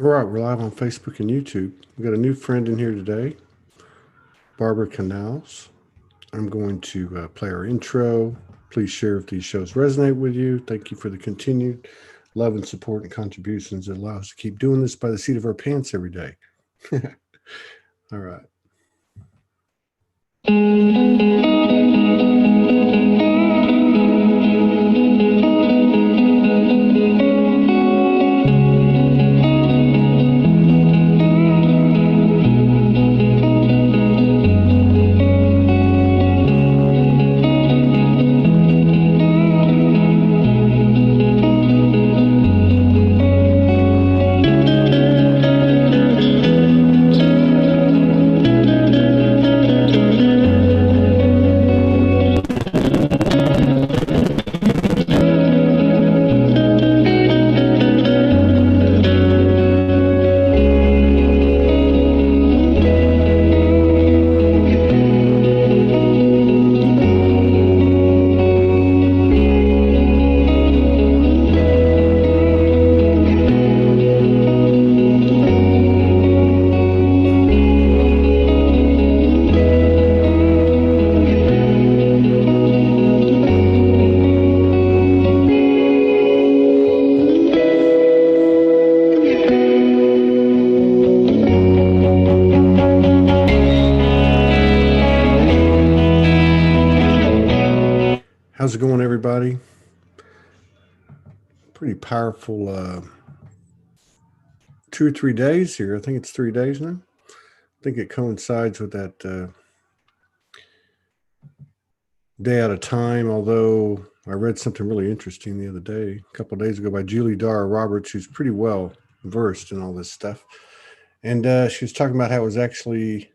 All right, we're live on Facebook and YouTube. We've got a new friend in here today, Barbara Canals. I'm going to play our intro. Please share if these shows resonate with you. Thank you for the continued love and support and contributions that allow us to keep doing this by the seat of our pants every day. All right. How's it going, everybody? Pretty powerful 2 or 3 days here. I think it's 3 days now. I think it coincides with that day out of time, although I read something really interesting the other day, a couple of days ago, by Julie Dara Roberts, who's pretty well versed in all this stuff. And she was talking about how it was actually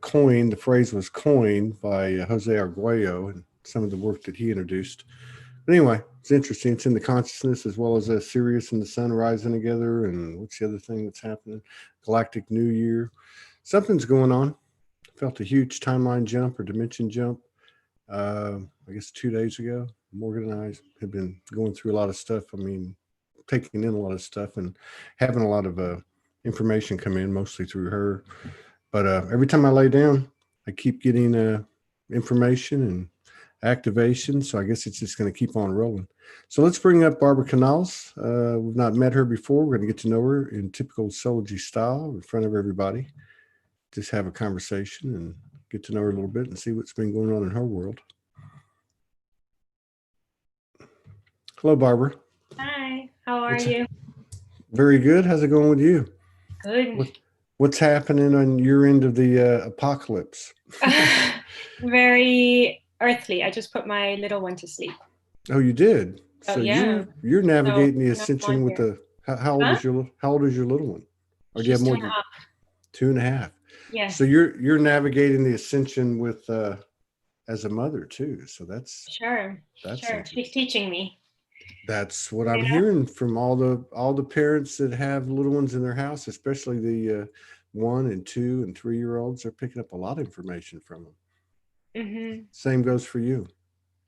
coined, the phrase was coined by Jose Arguello and some of the work that he introduced. But anyway, it's interesting. It's in the consciousness as well as Sirius and the sun rising together. And what's the other thing that's happening? Galactic New Year. Something's going on. Felt a huge timeline jump or dimension jump. I guess 2 days ago. Morgan and I have been going through a lot of stuff. I mean, taking in a lot of stuff and having a lot of information come in, mostly through her. But every time I lay down, I keep getting information and activation. So I guess it's just going to keep on rolling. So let's bring up Barbara Canals. We've not met her before. We're going to get to know her in typical Soulology style in front of everybody. Just have a conversation and get to know her a little bit and see what's been going on in her world. Hello, Barbara. Hi, how are What's you? very good? How's it going with you? Good. What, what's happening on your end of the apocalypse? Very earthly. I just put my little one to sleep. Oh, you did. Oh So yeah. you're So navigating the I'm on ascension with here. the how old Huh? is how old is your little one? Or do you have She's two more and a than half. 2.5? So Yes, you're navigating the ascension with as a mother too. So sure, that's sure. interesting. She's teaching me. That's what I'm Yeah. hearing from all the parents that have little ones in their house, especially the 1 and 2 and 3 year olds. They're picking up a lot of information from them. Mm-hmm. Same goes for you.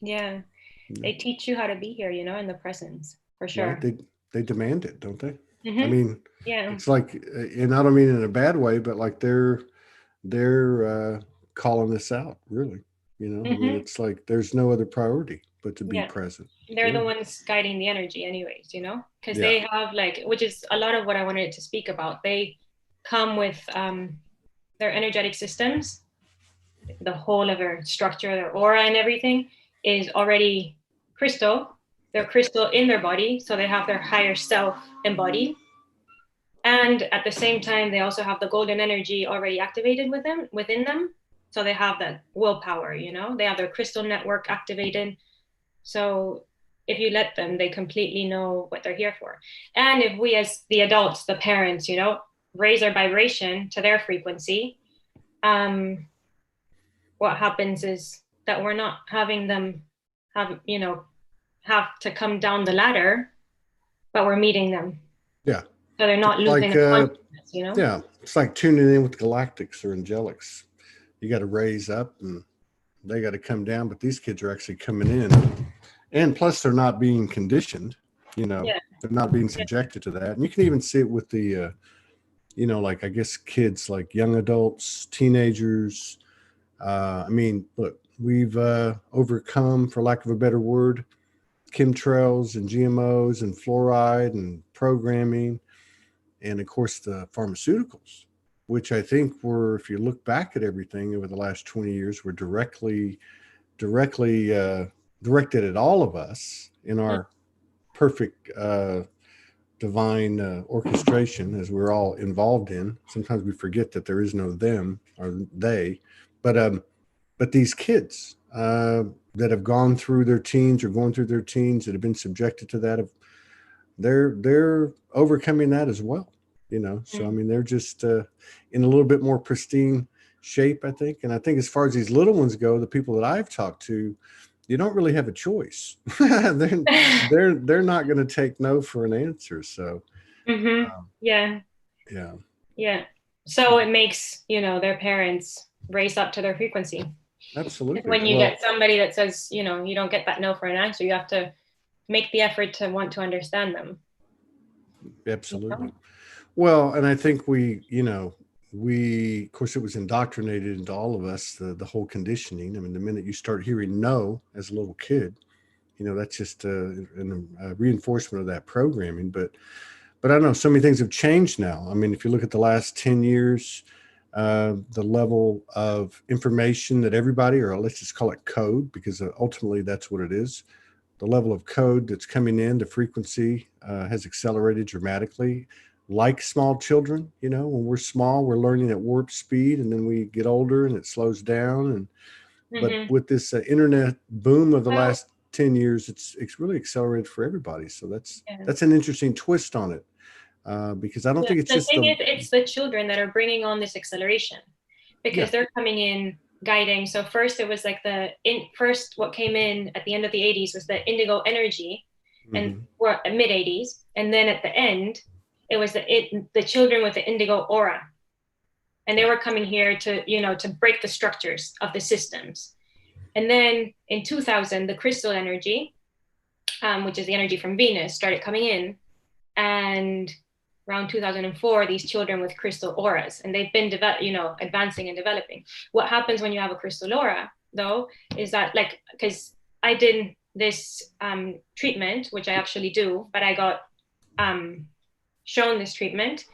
Yeah. Yeah. They teach you how to be here, in the presence, for Right? sure. They demand it, don't they? I Mm-hmm. mean, Yeah. it's like, and I don't mean in a bad way, but like they're calling this out, really. I mean, Mm-hmm. it's like there's no other priority but to be Yeah. present, They're the really. ones guiding the energy anyways, because Yeah. they have which is a lot of what I wanted to speak about. They come with their energetic systems, the whole of their structure, their aura and everything is already crystal. They're crystal in their body, so they have their higher self embodied. And at the same time, they also have the golden energy already activated within them. So they have that willpower, they have their crystal network activated. So if you let them, they completely know what they're here for. And if we, as the adults, the parents, raise our vibration to their frequency, um, what happens is that we're not having them have to come down the ladder, but we're meeting them. Yeah. So they're not It's losing like, their consciousness. yeah, it's like tuning in with galactics or angelics. You got to raise up and they got to come down, but these kids are actually coming in. And plus, they're not being conditioned, you know, Yeah. They're not being subjected to that. And you can even see it with the, like, I guess kids, like young adults, teenagers. I mean, look, we've overcome, for lack of a better word, chemtrails and GMOs and fluoride and programming, and of course the pharmaceuticals, which I think were, if you look back at everything over the last 20 years, were directly directed at all of us in our perfect divine orchestration, as we're all involved in. Sometimes we forget that there is no them or they, but these kids that have gone through their teens or going through their teens that have been subjected to that, they're overcoming that as well. So I mean, they're just in a little bit more pristine shape, I think. And I think as far as these little ones go, the people that I've talked to, you don't really have a choice. they're not going to take no for an answer. So Yeah. yeah. Yeah. So it makes, their parents raise up to their frequency. Absolutely. When you get somebody that says, you don't get that no for an answer, you have to make the effort to want to understand them. Absolutely. Well, and I think we, of course, it was indoctrinated into all of us, the whole conditioning. I mean, the minute you start hearing no as a little kid, that's just a reinforcement of that programming. But I don't know, so many things have changed now. I mean, if you look at the last 10 years, the level of information that everybody, or let's just call it code, because ultimately that's what it is. The level of code that's coming in, the frequency has accelerated dramatically. Like small children, when we're small, we're learning at warp speed, and then we get older and it slows down. But with this internet boom of the last 10 years, it's really accelerated for everybody. So that's an interesting twist on it, because I don't think it's just it's the children that are bringing on this acceleration, because they're coming in guiding. So first it was like what came in at the end of the 80s was the indigo energy, and we're mid 80s, and then at the end it was the children with the indigo aura, and they were coming here to to break the structures of the systems. And then in 2000 the crystal energy, which is the energy from Venus, started coming in, and around 2004 these children with crystal auras, and they've been advancing and developing. What happens when you have a crystal aura though is that, like, because I did this treatment, which I actually do, but I got shown this treatment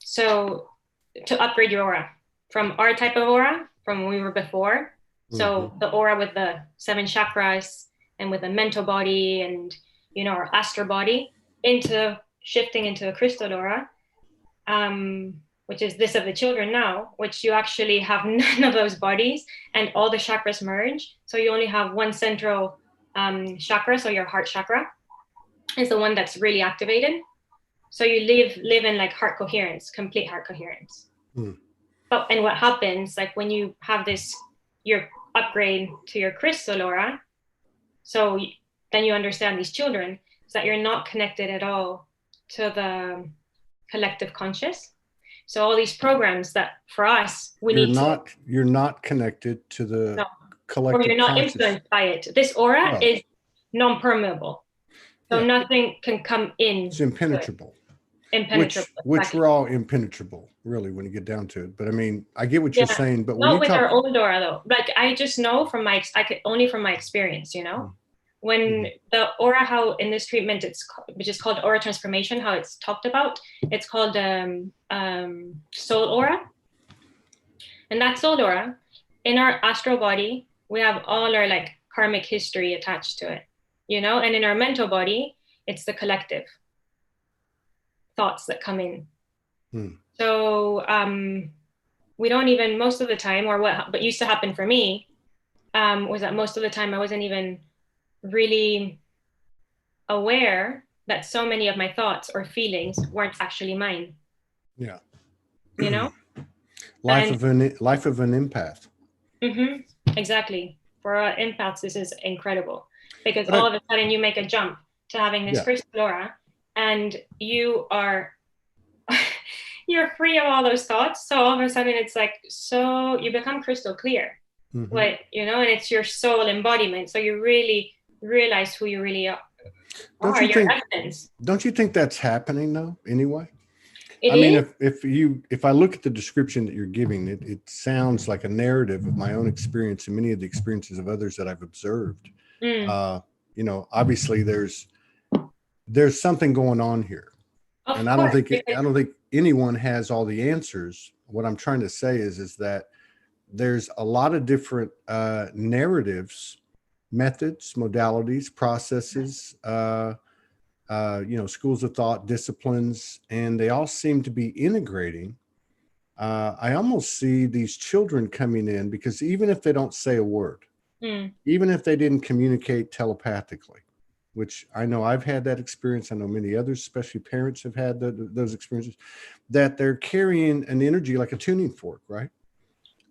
so to upgrade your aura from our type of aura from when we were before. So the aura with the 7 chakras and with a mental body and our astral body, into shifting into a crystal aura, which is this of the children now, which you actually have none of those bodies and all the chakras merge. So you only have one central chakra. So your heart chakra is the one that's really activated. So you live in like heart coherence, complete heart coherence. And what happens, like when you have your upgrade to your crystal aura, so then you understand these children, is that you're not connected at all to the collective conscious. So all these programs that for us, you're not connected to the collective, or you're not conscious. Influenced by it. This aura is non-permeable. So nothing can come in. It's impenetrable. Which we're all impenetrable, really, when you get down to it. But I mean, I get what you're saying. But not with our own aura, though. Like I just know from my experience, when the aura, how in this treatment, which is called aura transformation, how it's talked about, it's called soul aura. And that soul aura, in our astral body, we have all our like karmic history attached to it, and in our mental body, it's the collective thoughts that come in. So we don't even, most of the time, or what used to happen for me was that most of the time I wasn't even really aware that so many of my thoughts or feelings weren't actually mine. Life of an empath. Exactly. For empaths, this is incredible, because all of a sudden you make a jump to having this crystal aura, and you're free of all those thoughts. So all of a sudden it's like, so you become crystal clear, and it's your soul embodiment. So you really realize who you really Don't are you your think? essence. Don't you think that's happening though? Anyway, It I mean, is. if I look at the description that you're giving, it sounds like a narrative of my own experience and many of the experiences of others that I've observed. Mm, Uh, Obviously there's something going on here, of and course, I because don't think anyone has all the answers. What I'm trying to say is that there's a lot of different narratives, methods, modalities, processes, schools of thought, disciplines, and they all seem to be integrating. I almost see these children coming in because even if they don't say a word, mm, even if they didn't communicate telepathically, which I know I've had that experience, I know many others, especially parents, have had those experiences, that they're carrying an energy like a tuning fork, right?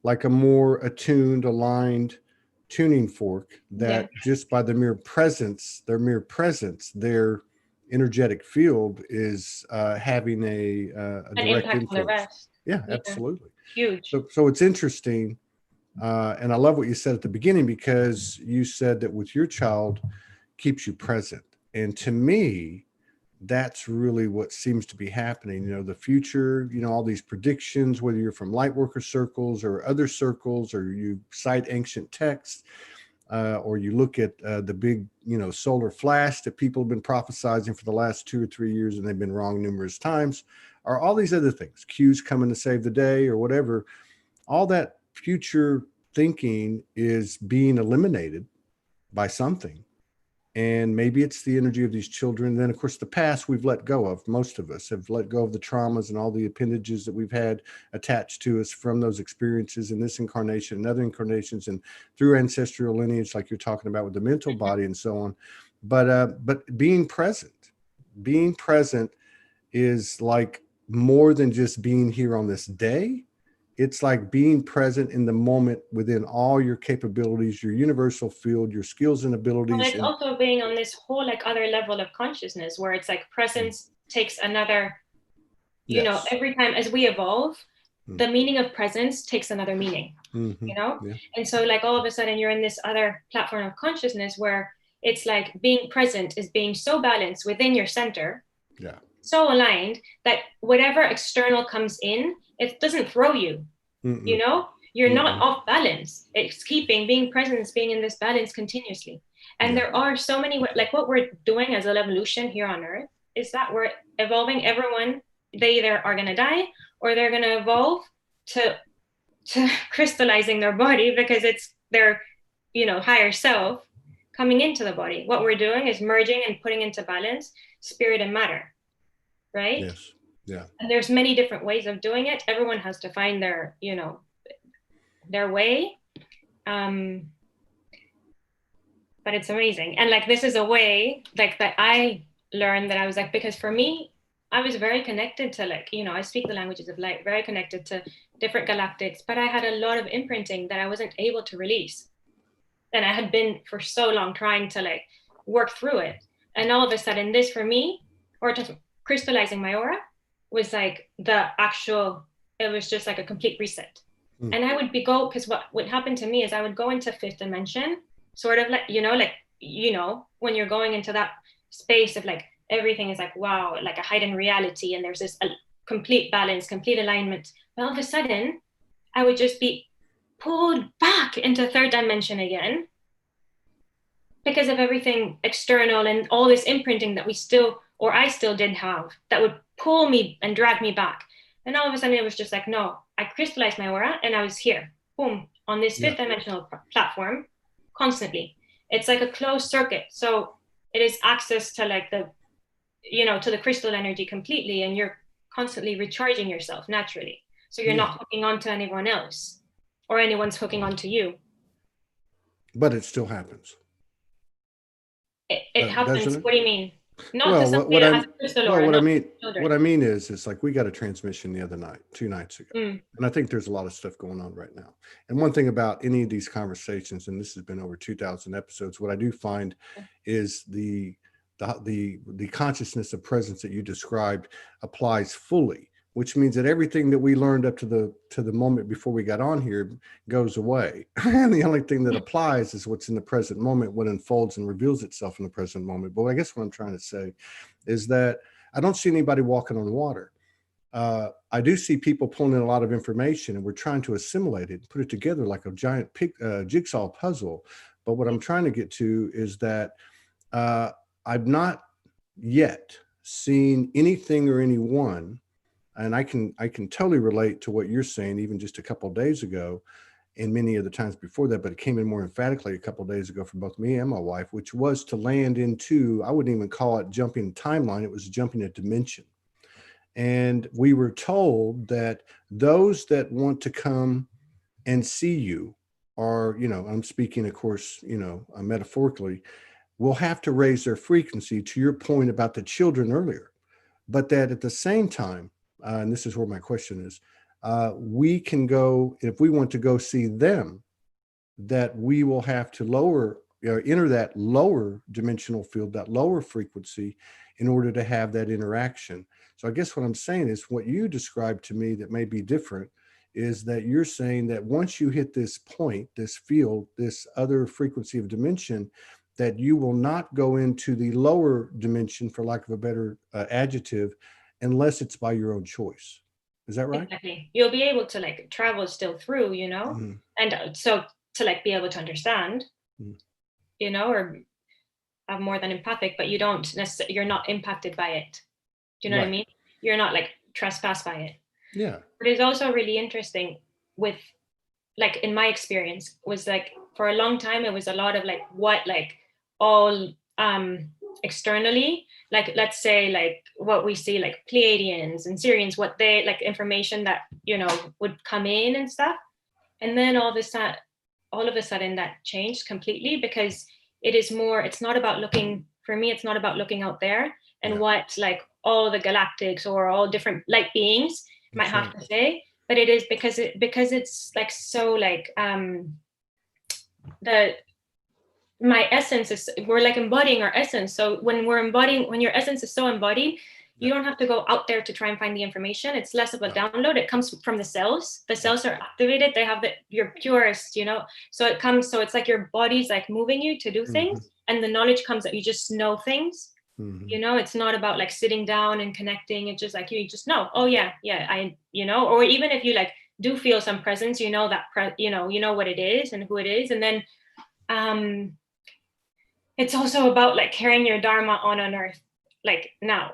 Like a more attuned, aligned tuning fork yeah, that just by their mere presence, their energetic field is having a an direct impact on the influence. rest. Yeah, Yeah, absolutely. huge. So it's interesting. And I love what you said at the beginning, because you said that with your child keeps you present. And to me, that's really what seems to be happening. The future, all these predictions, whether you're from light worker circles or other circles, or you cite ancient texts, or you look at the big, solar flash that people have been prophesizing for the last 2 or 3 years, and they've been wrong numerous times, or all these other things, Q's coming to save the day or whatever. All that future thinking is being eliminated by something. And maybe it's the energy of these children. And then, of course, the past we've let go of. Most of us have let go of the traumas and all the appendages that we've had attached to us from those experiences in this incarnation and other incarnations, and through ancestral lineage, like you're talking about with the mental body and so on. But being present is like more than just being here on this day. It's like being present in the moment within all your capabilities, your universal field, your skills and Well, abilities. it's And also being on this whole like other level of consciousness where it's like mm, presence takes another, yes. every time as we evolve, Mm, the meaning of presence takes another meaning, mm-hmm, you know? yeah. And so like all of a sudden you're in this other platform of consciousness where it's like being present is being so balanced within your center, Yeah. so aligned that whatever external comes in, it doesn't throw you, Mm-mm, you're not mm-mm, off balance. It's keeping being present, being in this balance continuously. And yeah. there are so many, like what we're doing as an evolution here on earth is that we're evolving everyone. They either are going to die or they're going to evolve to crystallizing their body because it's their higher self coming into the body. What we're doing is merging and putting into balance spirit and matter, right? Yes. Yeah. And there's many different ways of doing it. Everyone has to find their way. Um, but it's amazing. And like this is a way like that I learned that I was like, because for me, I was very connected to like, I speak the languages of light, very connected to different galactics, but I had a lot of imprinting that I wasn't able to release. And I had been for so long trying to like work through it. And all of a sudden, this for me, or just crystallizing my aura, was like the actual, it was just like a complete reset. Mm, And I would because what would happen to me is I would go into fifth dimension, sort of like, when you're going into that space of like everything is like, wow, like a heightened reality. And there's this complete balance, complete alignment. But all of a sudden, I would just be pulled back into third dimension again because of everything external and all this imprinting that we still, or I still did have, that would pull me and drag me back. And all of a sudden, it was just like, no, I crystallized my aura and I was here, boom, on this yeah. fifth dimensional platform constantly. It's like a closed circuit. So it is access to like to the crystal energy completely. And you're constantly recharging yourself naturally. So you're Yeah. not hooking on to anyone else or anyone's hooking on to you. But it still happens, It doesn't happens. it? What do you mean? Not to Well, somebody that has a crystal aura, what I not mean, children. is like we got a transmission the other night, 2 nights ago, Mm. and I think there's a lot of stuff going on right now. And one thing about any of these conversations, and this has been over 2,000 episodes, what I do find is the consciousness of presence that you described applies fully which means that everything that we learned up to the moment before we got on here goes away. And the only thing that applies is what's in the present moment, what unfolds and reveals itself in the present moment. But I guess what I'm trying to say is that I don't see anybody walking on water. I do see people pulling in a lot of information, and we're trying to assimilate it, put it together like a giant jigsaw puzzle. But what I'm trying to get to is that I've not yet seen anything or anyone, and I can totally relate to what you're saying, even just a couple of days ago, and many of the times before that. But it came in more emphatically a couple of days ago for both me and my wife, which was to land into, I wouldn't even call it jumping timeline; it was jumping a dimension. And we were told that those that want to come and see you are, I'm speaking, of course, metaphorically, will have to raise their frequency, to your point about the children earlier. But that at the same time, and this is where my question is, we can go, if we want to go see them, that we will have to enter that lower dimensional field, that lower frequency, in order to have that interaction. So I guess what I'm saying is, what you described to me that may be different is that you're saying that once you hit this point, this field, this other frequency of dimension, that you will not go into the lower dimension, for lack of a better adjective, unless it's by your own choice. Is that right? Exactly. You'll be able to like travel still through, Mm-hmm. and so to like be able to understand, Mm-hmm. or have more than empathic, but you don't necessarily, you're not impacted by it. Do you know what I Right. mean? You're not like trespassed by it. Yeah. But it's also really interesting with, like, in my experience was like, for a long time, it was a lot of like what, like all externally, like, let's say like what we see, like Pleiadians and Syrians, what they like, information that, would come in and stuff. And then all of a sudden that changed completely, because it's not about looking, for me, it's not about looking out there and Yeah. what like all the galactics or all different light beings might That's have right. to say, but it is because it's like, so like the my essence is, we're like embodying our essence. So when your essence is so embodied, Yeah. you don't have to go out there to try and find the information. It's less of a No. download. It comes from the cells. The cells are Absolutely. activated. They have your purest, so it's like your body's like moving you to do Mm-hmm. things, and the knowledge comes that you just know things. Mm-hmm. It's not about like sitting down and connecting. It's just like you just know, oh yeah, or even if you like do feel some presence, you know what it is and who it is. And then it's also about like carrying your dharma on earth, like now,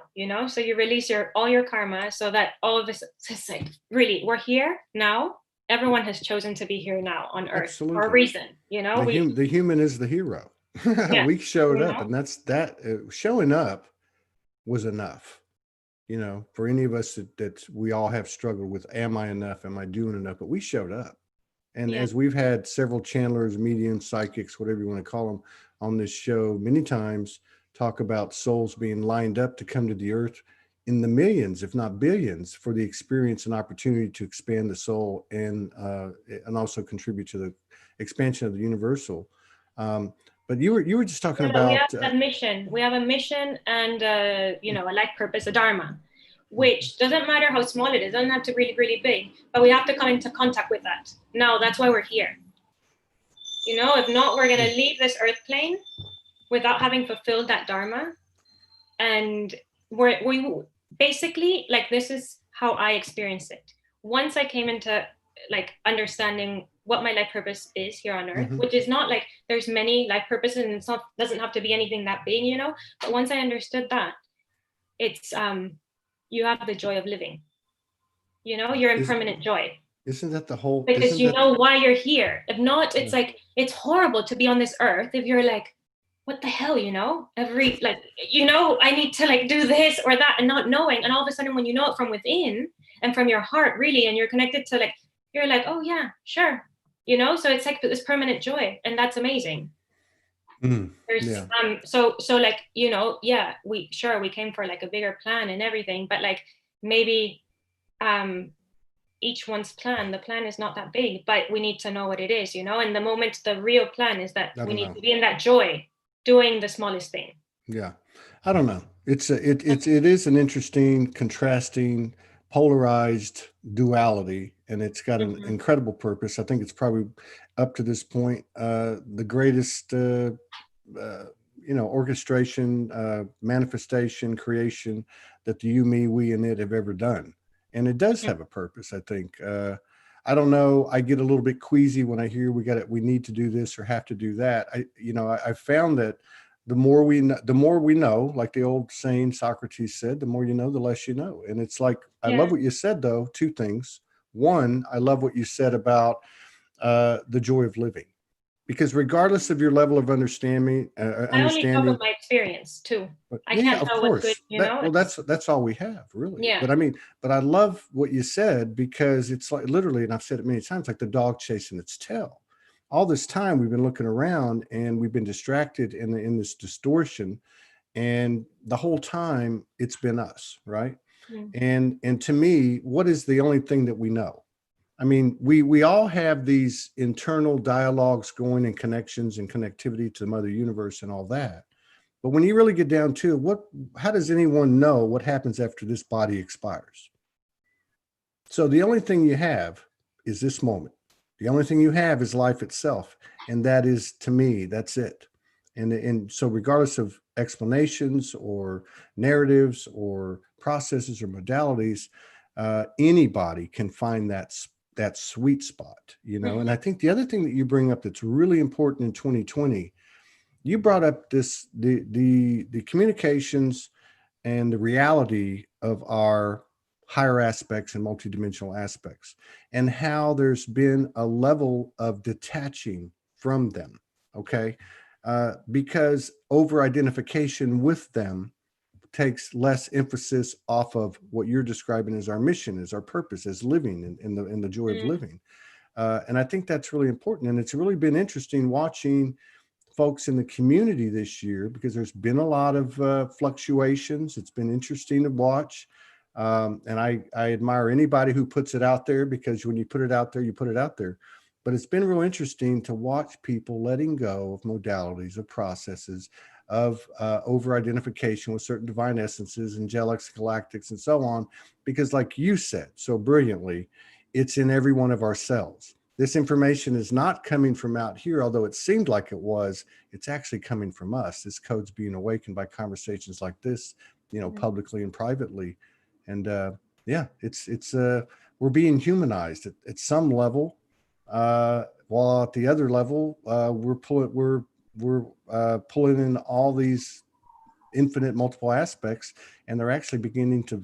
so you release all your karma, so that all of this, it's like, really, we're here now. Everyone has chosen to be here now on earth for a Absolutely. reason, The human is the hero. yeah, We showed you up, know and showing up was enough. For any of us that we all have struggled with, am I enough? Am I doing enough? But we showed up. And yeah, as we've had several channelers, mediums, psychics, whatever you want to call them, on this show many times, talk about souls being lined up to come to the earth in the millions, if not billions, for the experience and opportunity to expand the soul, and also contribute to the expansion of the universal. But you were just talking yeah, we have about that mission. We have a mission and a life purpose, a dharma, mhm. which doesn't matter how small it is. It doesn't have to really, really big, but we have to come into contact with that. Now that's why we're here. If not, we're gonna leave this earth plane without having fulfilled that dharma. And we basically, like, this is how I experienced it. Once I came into like understanding what my life purpose is here on earth, Mhm. which is not like there's many life purposes, and doesn't have to be anything that big, but once I understood that, it's you have the joy of living. You're in Is permanent joy, isn't that the whole? because Isn't you that? know why you're here. If not, it's Yeah. like, it's horrible to be on this earth if you're like, what the hell, every, like, I need to like do this or that, and not knowing. And all of a sudden, when you know it from within and from your heart, really, and you're connected to, like, you're like, oh yeah, sure. So it's like this permanent joy, and that's amazing. There's Yeah. so like, yeah, we came for like a bigger plan and everything, but like, maybe each one's plan, the plan is not that big, but we need to know what it is, and the moment, the real plan is that I we don't need know. to be in that joy, doing the smallest thing. Yeah, I don't know. It is an interesting, contrasting polarized duality, and it's got an Mm-hmm. incredible purpose. I think it's probably up to this point the greatest uh, orchestration, manifestation, creation that the you, me, we, and it have ever done. And it does have a purpose, I think. I don't know. I get a little bit queasy when I hear we need to do this or have to do that. I found that the more we know, like the old saying Socrates said, the more you know, the less you know. And it's like, I Yeah. love what you said, though. Two things. One, I love what you said about the joy of living, because regardless of your level of I only talk of understanding, my experience too. but I yeah, can't of tell what's good, course, that well, It's, that's all we have, really. yeah. But I mean, but I love what you said, because it's like literally, and I've said it many times, like the dog chasing its tail. All this time we've been looking around and we've been distracted in this distortion, and the whole time it's been us, right? Mm. And to me, what is the only thing that we know? I mean, we all have these internal dialogues going, and connections and connectivity to the mother universe and all that. But when you really get down to it, how does anyone know what happens after this body expires? So the only thing you have is this moment. The only thing you have is life itself. And that is, to me, that's it. And so regardless of explanations or narratives or processes or modalities, anybody can find that sweet spot, And I think the other thing that you bring up that's really important in 2020, you brought up the communications and the reality of our higher aspects and multidimensional aspects, and how there's been a level of detaching from them. Okay. Because over identification with them takes less emphasis off of what you're describing as our mission, as our purpose, as living in the joy of Mm. living. And I think that's really important. And it's really been interesting watching folks in the community this year, because there's been a lot of fluctuations. It's been interesting to watch. And I admire anybody who puts it out there, because when you put it out there, you put it out there. But it's been real interesting to watch people letting go of modalities, of processes, of over identification with certain divine essences, angelics, galactics, and so on. Because, like you said so brilliantly, it's in every one of our cells. This information is not coming from out here, although it seemed like it was. It's actually coming from us. This code's being awakened by conversations like this, Mm. publicly and privately. And yeah, it's we're being humanized at some level, while at the other level, we're pulling in all these infinite multiple aspects, and they're actually beginning to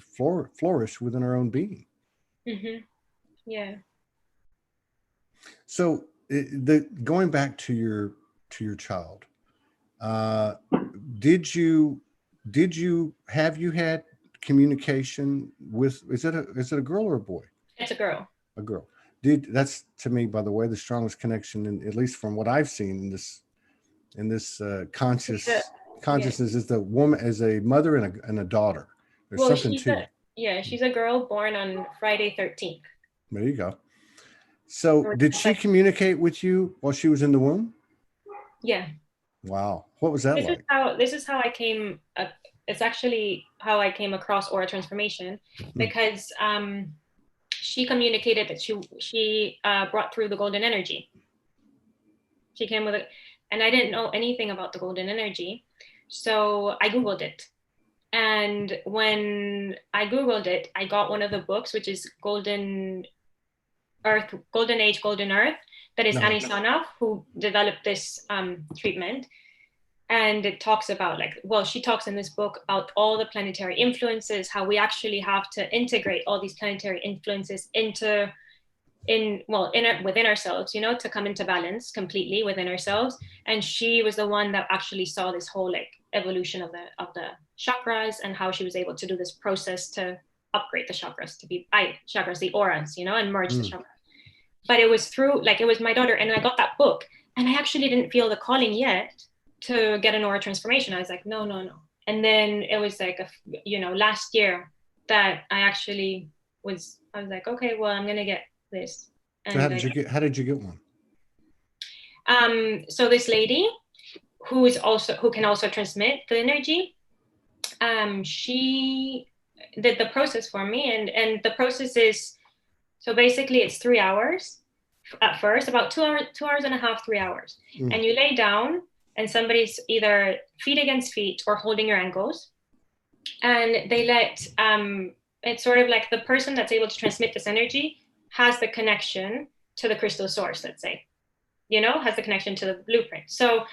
flourish within our own being. Mm-hmm. Yeah. So going back to your child, uh, did you have you had communication with, is it a girl or a boy? It's a girl. A girl. That's, to me, by the way, the strongest connection, at least from what I've seen in this A, yeah. consciousness, is the woman as a mother and a daughter. There's Well, something to it. she's a girl born on Friday 13th. There you go. So did she communicate with you while she was in the womb? Yeah. Wow. What was that like? This is how I came. It's actually how I came across aura transformation, because she communicated that she brought through the golden energy. She came with it, and I didn't know anything about the golden energy, so I googled it. And when I googled it, I got one of the books, which is Golden Earth, Golden Age, Golden Earth, that is Annie Sanoff, who developed this treatment. And it talks about, she talks in this book about all the planetary influences, how we actually have to integrate all these planetary influences within ourselves, to come into balance completely within ourselves. And she was the one that actually saw this whole evolution of the chakras, and how she was able to do this process to upgrade the chakras to be chakras, the auras, and merge the chakras. But it was through, it was my daughter, and I got that book, and I actually didn't feel the calling yet to get an aura transformation. I was like, no. And then it was last year that I actually I was like, okay, well, I'm gonna get this. And so how did you get one? So this lady who can also transmit the energy, she did the process for me. And the process is, so basically it's 3 hours at first, about 2 hours, 2 hours and a half, 3 hours. And you lay down and somebody's either feet against feet or holding your ankles. And they let, it's sort of like the person that's able to transmit this energy has the connection to the crystal source, let's say, has the connection to the blueprint. So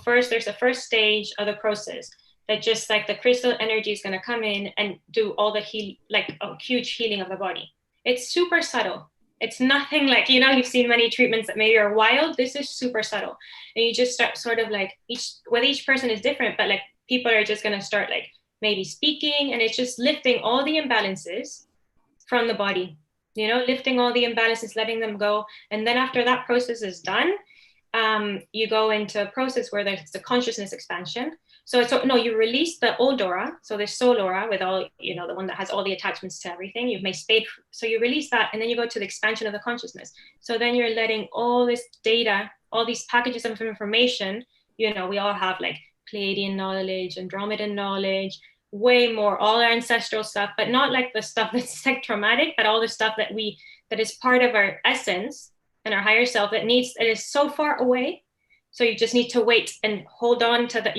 first there's the first stage of the process that just like the crystal energy is going to come in and do all the like a huge healing of the body. It's super subtle. It's nothing like, you've seen many treatments that maybe are wild. This is super subtle. And you just start sort of like each person is different, but like people are just going to start like maybe speaking, and it's just lifting all the imbalances from the body, lifting all the imbalances, letting them go. And then after that process is done, you go into a process where there's the consciousness expansion. So you release the old aura. So there's soul aura with all, the one that has all the attachments to everything. You've made space. So you release that, and then you go to the expansion of the consciousness. So then you're letting all this data, all these packages of information, we all have like Pleiadian knowledge, Andromedan knowledge, way more, all our ancestral stuff, but not like the stuff that's like traumatic, but all the stuff that is part of our essence and our higher self that is so far away. So you just need to wait and hold on to the,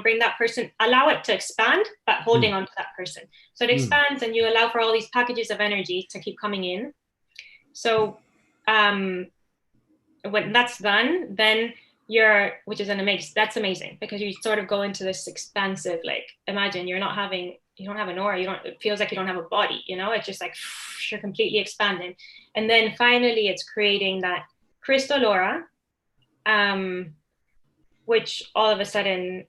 bring that person, allow it to expand, but holding on to that person. So it expands, and you allow for all these packages of energy to keep coming in. So when that's done, then that's amazing, because you sort of go into this expansive, like, imagine you don't have an aura, it feels like you don't have a body, it's just like you're completely expanding. And then finally it's creating that crystal aura, which all of a sudden,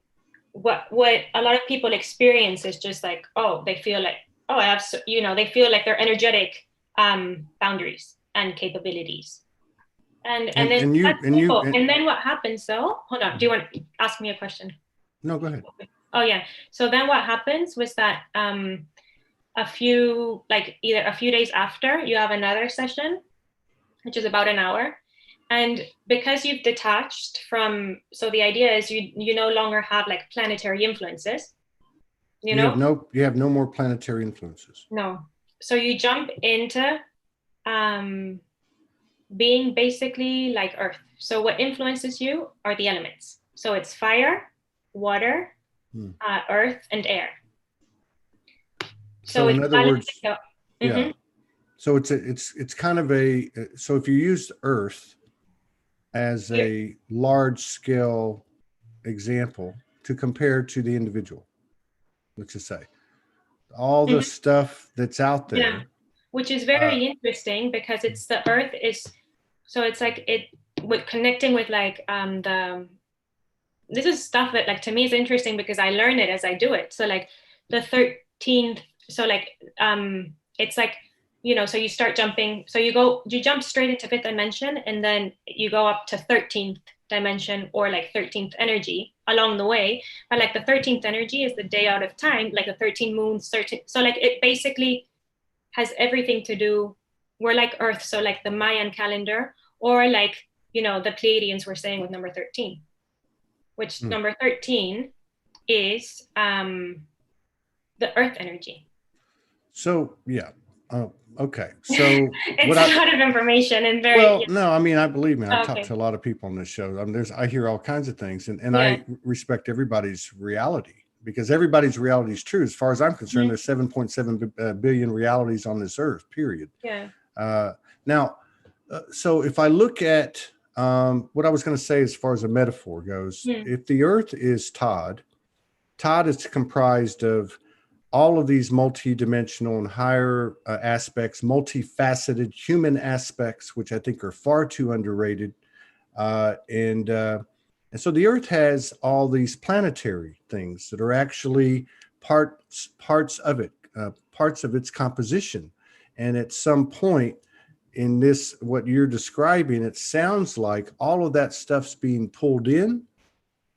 what a lot of people experience is just like, they feel like, they feel like their energetic boundaries and capabilities. And then what happens though? Hold on. Do you want to ask me a question? No, go ahead. Oh yeah. So then what happens was that either a few days after, you have another session, which is about an hour. And because you've detached from, so the idea is you no longer have like planetary influences. You have no more planetary influences. No. So you jump into being basically like Earth. So what influences you are the elements. So it's fire, water, earth, and air. So in other words, yeah. So it's kind of so if you use Earth as a large scale example to compare to the individual, let's just say all the stuff that's out there. Yeah. Which is very interesting, because it's the Earth is, so it's like with connecting with like this is stuff that like to me is interesting because I learn it as I do it. So like the 13th, so like it's like, so you start jumping, so you jump straight into 5th dimension, and then you go up to 13th dimension, or like 13th energy along the way. But like the 13th energy is the day out of time, like the 13 moons, 13. So like it basically has everything to do, we're like Earth, so like the Mayan calendar, or like, the Pleiadians were saying with number 13, which number 13 is the Earth energy. So, yeah. Okay. So it's a lot of information and very no, I mean, I believe me. I've talked to a lot of people on this show. I mean, I hear all kinds of things, and I respect everybody's reality, because everybody's reality is true. As far as I'm concerned, there's 7.7 billion realities on this earth, period. Yeah. Now, so if I look at what I was going to say as far as a metaphor goes, if the earth is Todd is comprised of all of these multi-dimensional and higher aspects, multifaceted human aspects, which I think are far too underrated. And so the earth has all these planetary things that are actually parts of it, parts of its composition. And at some point in this, what you're describing, it sounds like all of that stuff's being pulled in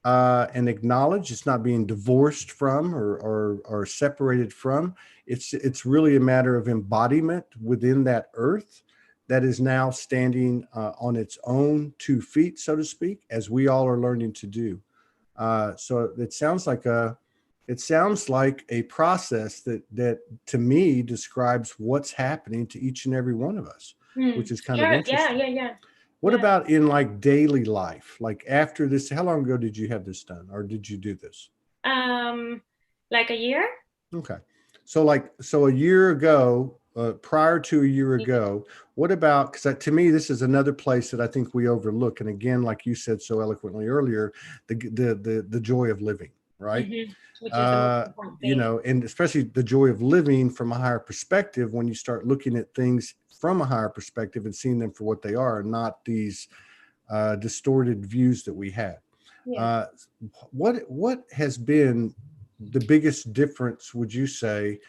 and acknowledged. It's not being divorced from or separated from. It's really a matter of embodiment within that earth that is now standing on its own 2 feet, so to speak, as we all are learning to do. So it sounds like it sounds like a process that to me describes what's happening to each and every one of us, which is kind of Sure. Yeah. interesting. Yeah. Yeah. What Yeah. about in like daily life? Like after this, how long ago did you have this done, or did you do this? Um, like a year. Okay. So like, so a year ago, prior to a year Yeah. ago, what about, because to me, this is another place that I think we overlook. And again, like you said so eloquently earlier, the joy of living, right? Which is the most uh, important you thing. know, and especially the joy of living from a higher perspective, when you start looking at things from a higher perspective and seeing them for what they are, not these distorted views that we have. Yeah. Uh, what has been the biggest difference, would you say,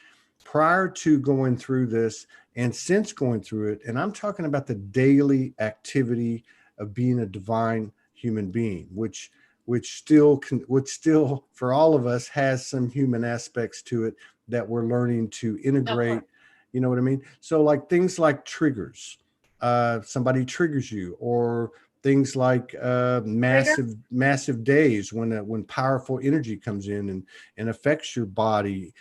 prior to going through this and since going through it? And I'm talking about the daily activity of being a divine human being, which still for all of us has some human aspects to it that we're learning to Of course. integrate. You know what I mean? So like things like triggers, somebody triggers you, or things like Trigger. massive days when powerful energy comes in and affects your body,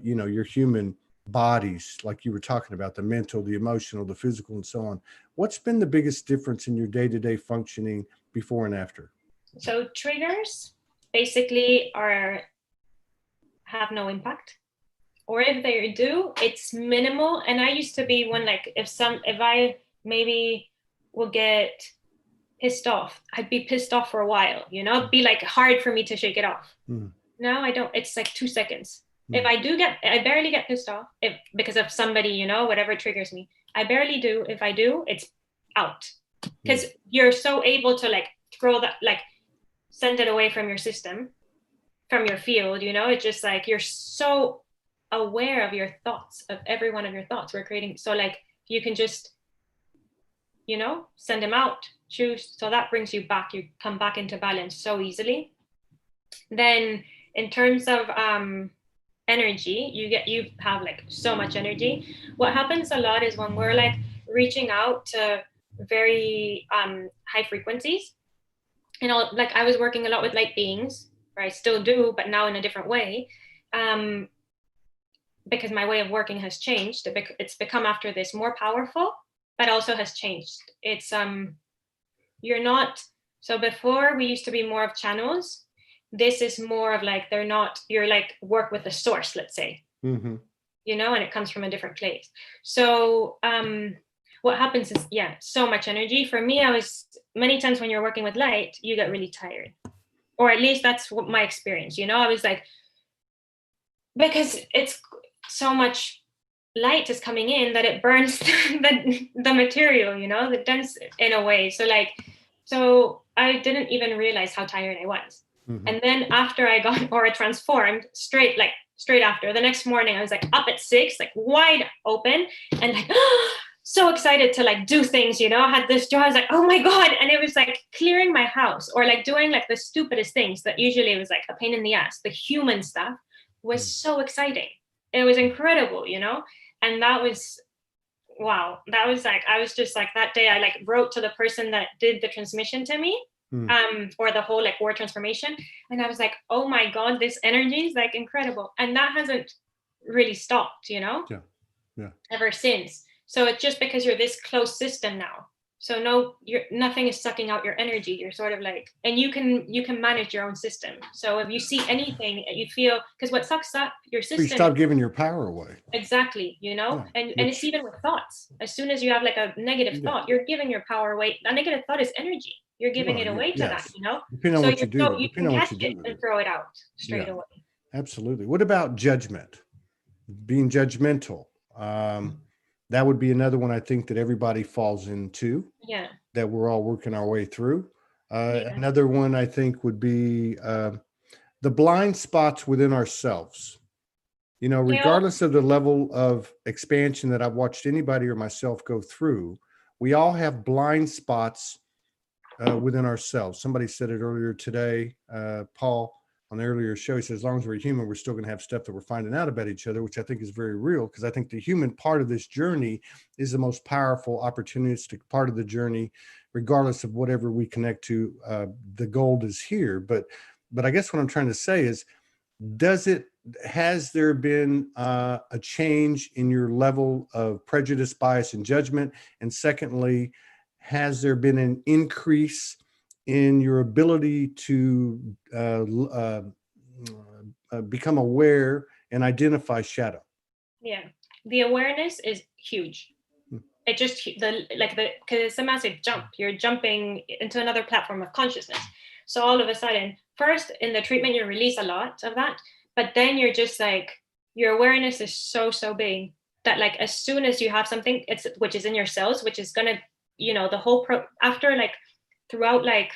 you know, your human bodies, like you were talking about, the mental, the emotional, the physical, and so on. What's been the biggest difference in your day-to-day functioning before and after? So triggers basically are have no impact, or if they do, it's minimal. And I used to be one, like if I maybe will get pissed off, I'd be pissed off for a while, it'd be like hard for me to shake it off. Mm, No, I don't. It's like 2 seconds. If mm, I do get, I barely get pissed off if because of somebody, whatever triggers me. I barely do. If I do, it's out, mm, because you're so able to like throw that, like send it away from your system, from your field. It's just like you're so aware of your thoughts, of every one of your thoughts. We're creating, so like you can just, send them out, choose. So that brings you back. You come back into balance so easily. Then in terms of energy, you have like so much energy. What happens a lot is when we're like reaching out to very high frequencies, like I was working a lot with light beings, or I still do, but now in a different way, um because my way of working has changed. It's become, after this, more powerful, but also has changed. It's you're not, so before we used to be more of channels. This is more of like, they're not, you're like work with the source, let's say, mm-hmm, and it comes from a different place. So what happens is, yeah, so much energy. For me, I was, many times when you're working with light, you get really tired, or at least that's what my experience. I was like, because it's so much light is coming in that it burns the material, the dense, in a way. So I didn't even realize how tired I was. mm-hmm, And then after I got aura transformed, straight after, the next morning, I was like up at 6, like wide open, and like so excited to like do things. I had this joy. I was like, oh my God. And it was like clearing my house, or like doing like the stupidest things that usually was like a pain in the ass. The human stuff was so exciting. It was incredible, and that was, wow. That was like, I was just like, that day I like wrote to the person that did the transmission to me, mm, or the whole like word transformation. And I was like, oh my God, this energy is like incredible. And that hasn't really stopped, yeah, yeah. ever since. So it's just because you're this close system now. So no, nothing is sucking out your energy. You're sort of like, and you can manage your own system. So if you see anything you feel, because what sucks up your So you system is, stop giving your power away. exactly, Yeah, and it's which, even with thoughts. As soon as you have like a negative yeah, thought, you're giving your power away. A negative thought is energy. You're giving well, it yeah, away to that, yes, depending on So what you you're, do so with, you depending can on what catch you do it with and it. throw it out straight Yeah, away. absolutely. What about judgment? Being judgmental. That would be another one I think that everybody falls into, Yeah. that we're all working our way through. Yeah. Another one I think would be the blind spots within ourselves. Guilt. Regardless of the level of expansion that I've watched anybody or myself go through, we all have blind spots within ourselves. Somebody said it earlier today, Paul, on the earlier show. He said, as long as we're human, we're still going to have stuff that we're finding out about each other, which I think is very real, because I think the human part of this journey is the most powerful, opportunistic part of the journey, regardless of whatever we connect to. The gold is here. But I guess what I'm trying to say is, has there been a change in your level of prejudice, bias, and judgment? And secondly, has there been an increase in your ability to become aware and identify shadow? Yeah. The awareness is huge. It just because it's a massive jump. You're jumping into another platform of consciousness. So all of a sudden, first in the treatment, you release a lot of that, but then you're just like, your awareness is so big that like as soon as you have something, which is in your cells, which is gonna, the whole after like throughout like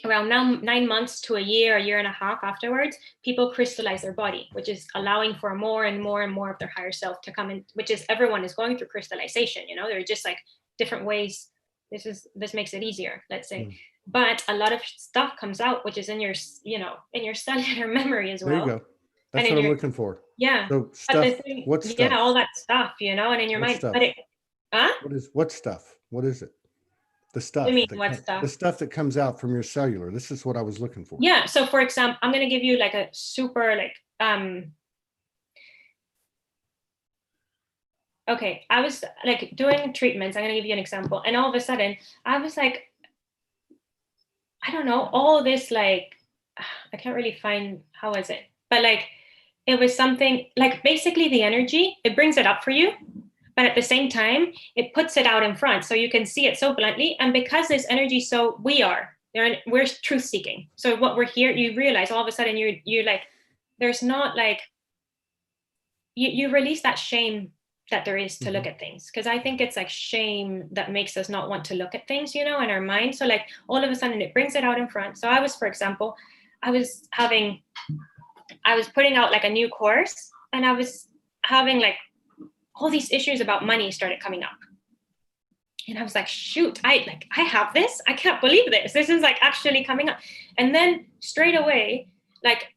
around now 9 months to a year and a half afterwards, people crystallize their body, which is allowing for more and more and more of their higher self to come in, which is everyone is going through crystallization. They're just like different ways. This makes it easier, let's say. But a lot of stuff comes out, which is in your, in your cellular memory as well. There you go. That's what I'm looking for. Yeah. So stuff, what stuff? Yeah, all that stuff, and in your mind. Stuff? But what stuff? What is it? The stuff. I mean, what stuff? The stuff that comes out from your cellular. This is what I was looking for. Yeah. So for example, I'm going to give you like a super okay, I was like doing treatments. I'm going to give you an example. And all of a sudden I was like, I don't know, all this, like, I can't really find, how was it? But like, it was something like basically the energy, it brings it up for you. But at the same time, it puts it out in front so you can see it so bluntly. And because this energy, so we're truth seeking. So what we're here, you realize all of a sudden you're like, there's not like, you release that shame that there is to look at things. Because I think it's like shame that makes us not want to look at things, in our mind. So like all of a sudden it brings it out in front. So I was, for example, I was putting out like a new course, and I was having like all these issues about money started coming up. And I was like, shoot, I have this. I can't believe this. This is like actually coming up. And then straight away, like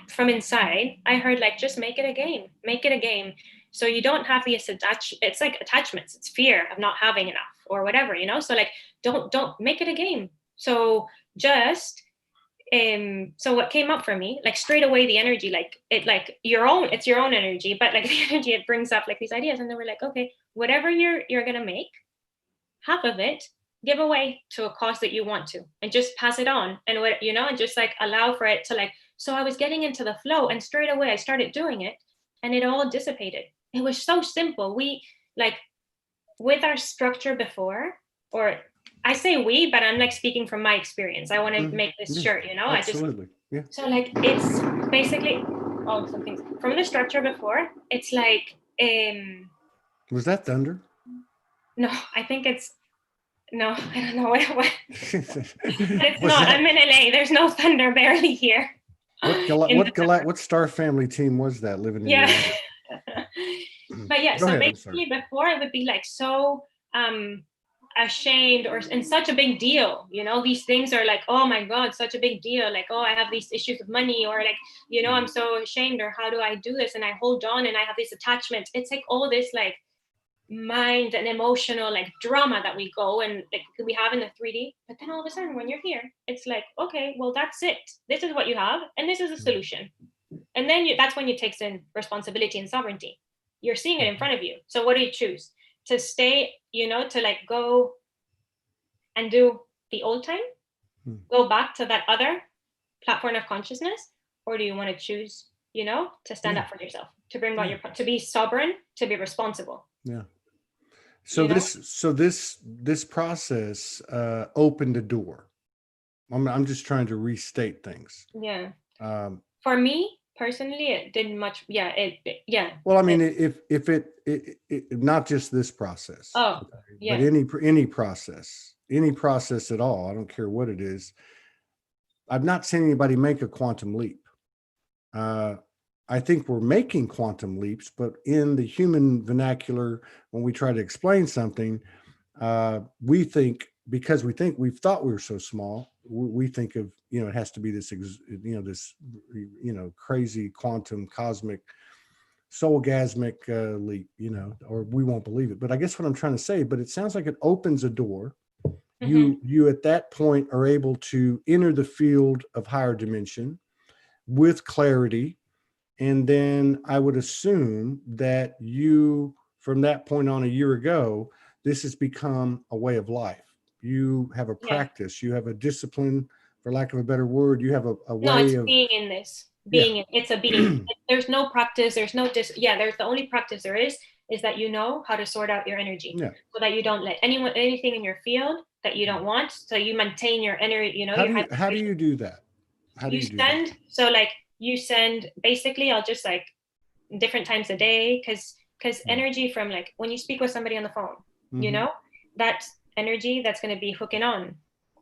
from inside, I heard like, just make it a game. Make it a game. So you don't have these it's like attachments. It's fear of not having enough or whatever, So like, don't make it a game. So just, so what came up for me, like straight away, the energy, like it's your own energy, but like the energy, it brings up like these ideas. And then we're like, okay, whatever you're going to make, half of it, give away to a cause that you want to, and just pass it on. And and just like allow for it to like, so I was getting into the flow, and straight away I started doing it, and it all dissipated. It was so simple. We like with our structure before, or I say we, but I'm like speaking from my experience. I want to make this shirt, Absolutely. So like, it's basically something from the structure before. It's like, was that thunder? No, I think it's, no, I don't know what. It's not. I'm in LA. There's no thunder barely here. What star family team was that living in? Yeah. But yeah, so basically before it would be like so ashamed or in such a big deal, these things are like, oh my God, such a big deal, like, oh, I have these issues with money, or like, I'm so ashamed, or how do I do this, and I hold on and I have these attachments. It's like all this like mind and emotional like drama that we go and like we have in the 3D. But then all of a sudden when you're here, it's like, okay, well, that's it, this is what you have, and this is a solution. And then that's when you take in responsibility and sovereignty. You're seeing it in front of you. So what do you choose? To stay, to like go and do the old time, go back to that other platform of consciousness, or do you want to choose, to stand up for yourself, to bring about to be sovereign, to be responsible? Yeah. So this process opened a door. I'm just trying to restate things. Yeah. For me personally, it didn't much. Yeah. Well, I mean, if it not just this process. Oh, yeah. But any process at all. I don't care what it is. I've not seen anybody make a quantum leap. I think we're making quantum leaps, but in the human vernacular, when we try to explain something, we think, because we've thought we were so small, we think of, it has to be this, this, crazy quantum cosmic soulgasmic leap, or we won't believe it. But I guess what I'm trying to say, but it sounds like it opens a door. You at that point are able to enter the field of higher dimension. with clarity. And then I would assume that you, from that point on a year ago, this has become a way of life. You have a Yeah. practice, you have a discipline, for lack of a better word, you have a No, way it's of, being in this. yeah. It's a being. There's no practice. There's no yeah. There's the only practice there is that you know how to sort out your energy, Yeah. so that you don't let anything in your field that you don't want. So you maintain your energy. You know, How your do high you, how do vibration. you do that? How do You you do that? send so like you send basically. I'll just like different times a day because Mm. energy from like when you speak with somebody on the phone, you Mm-hmm. know, that energy that's going to be hooking on,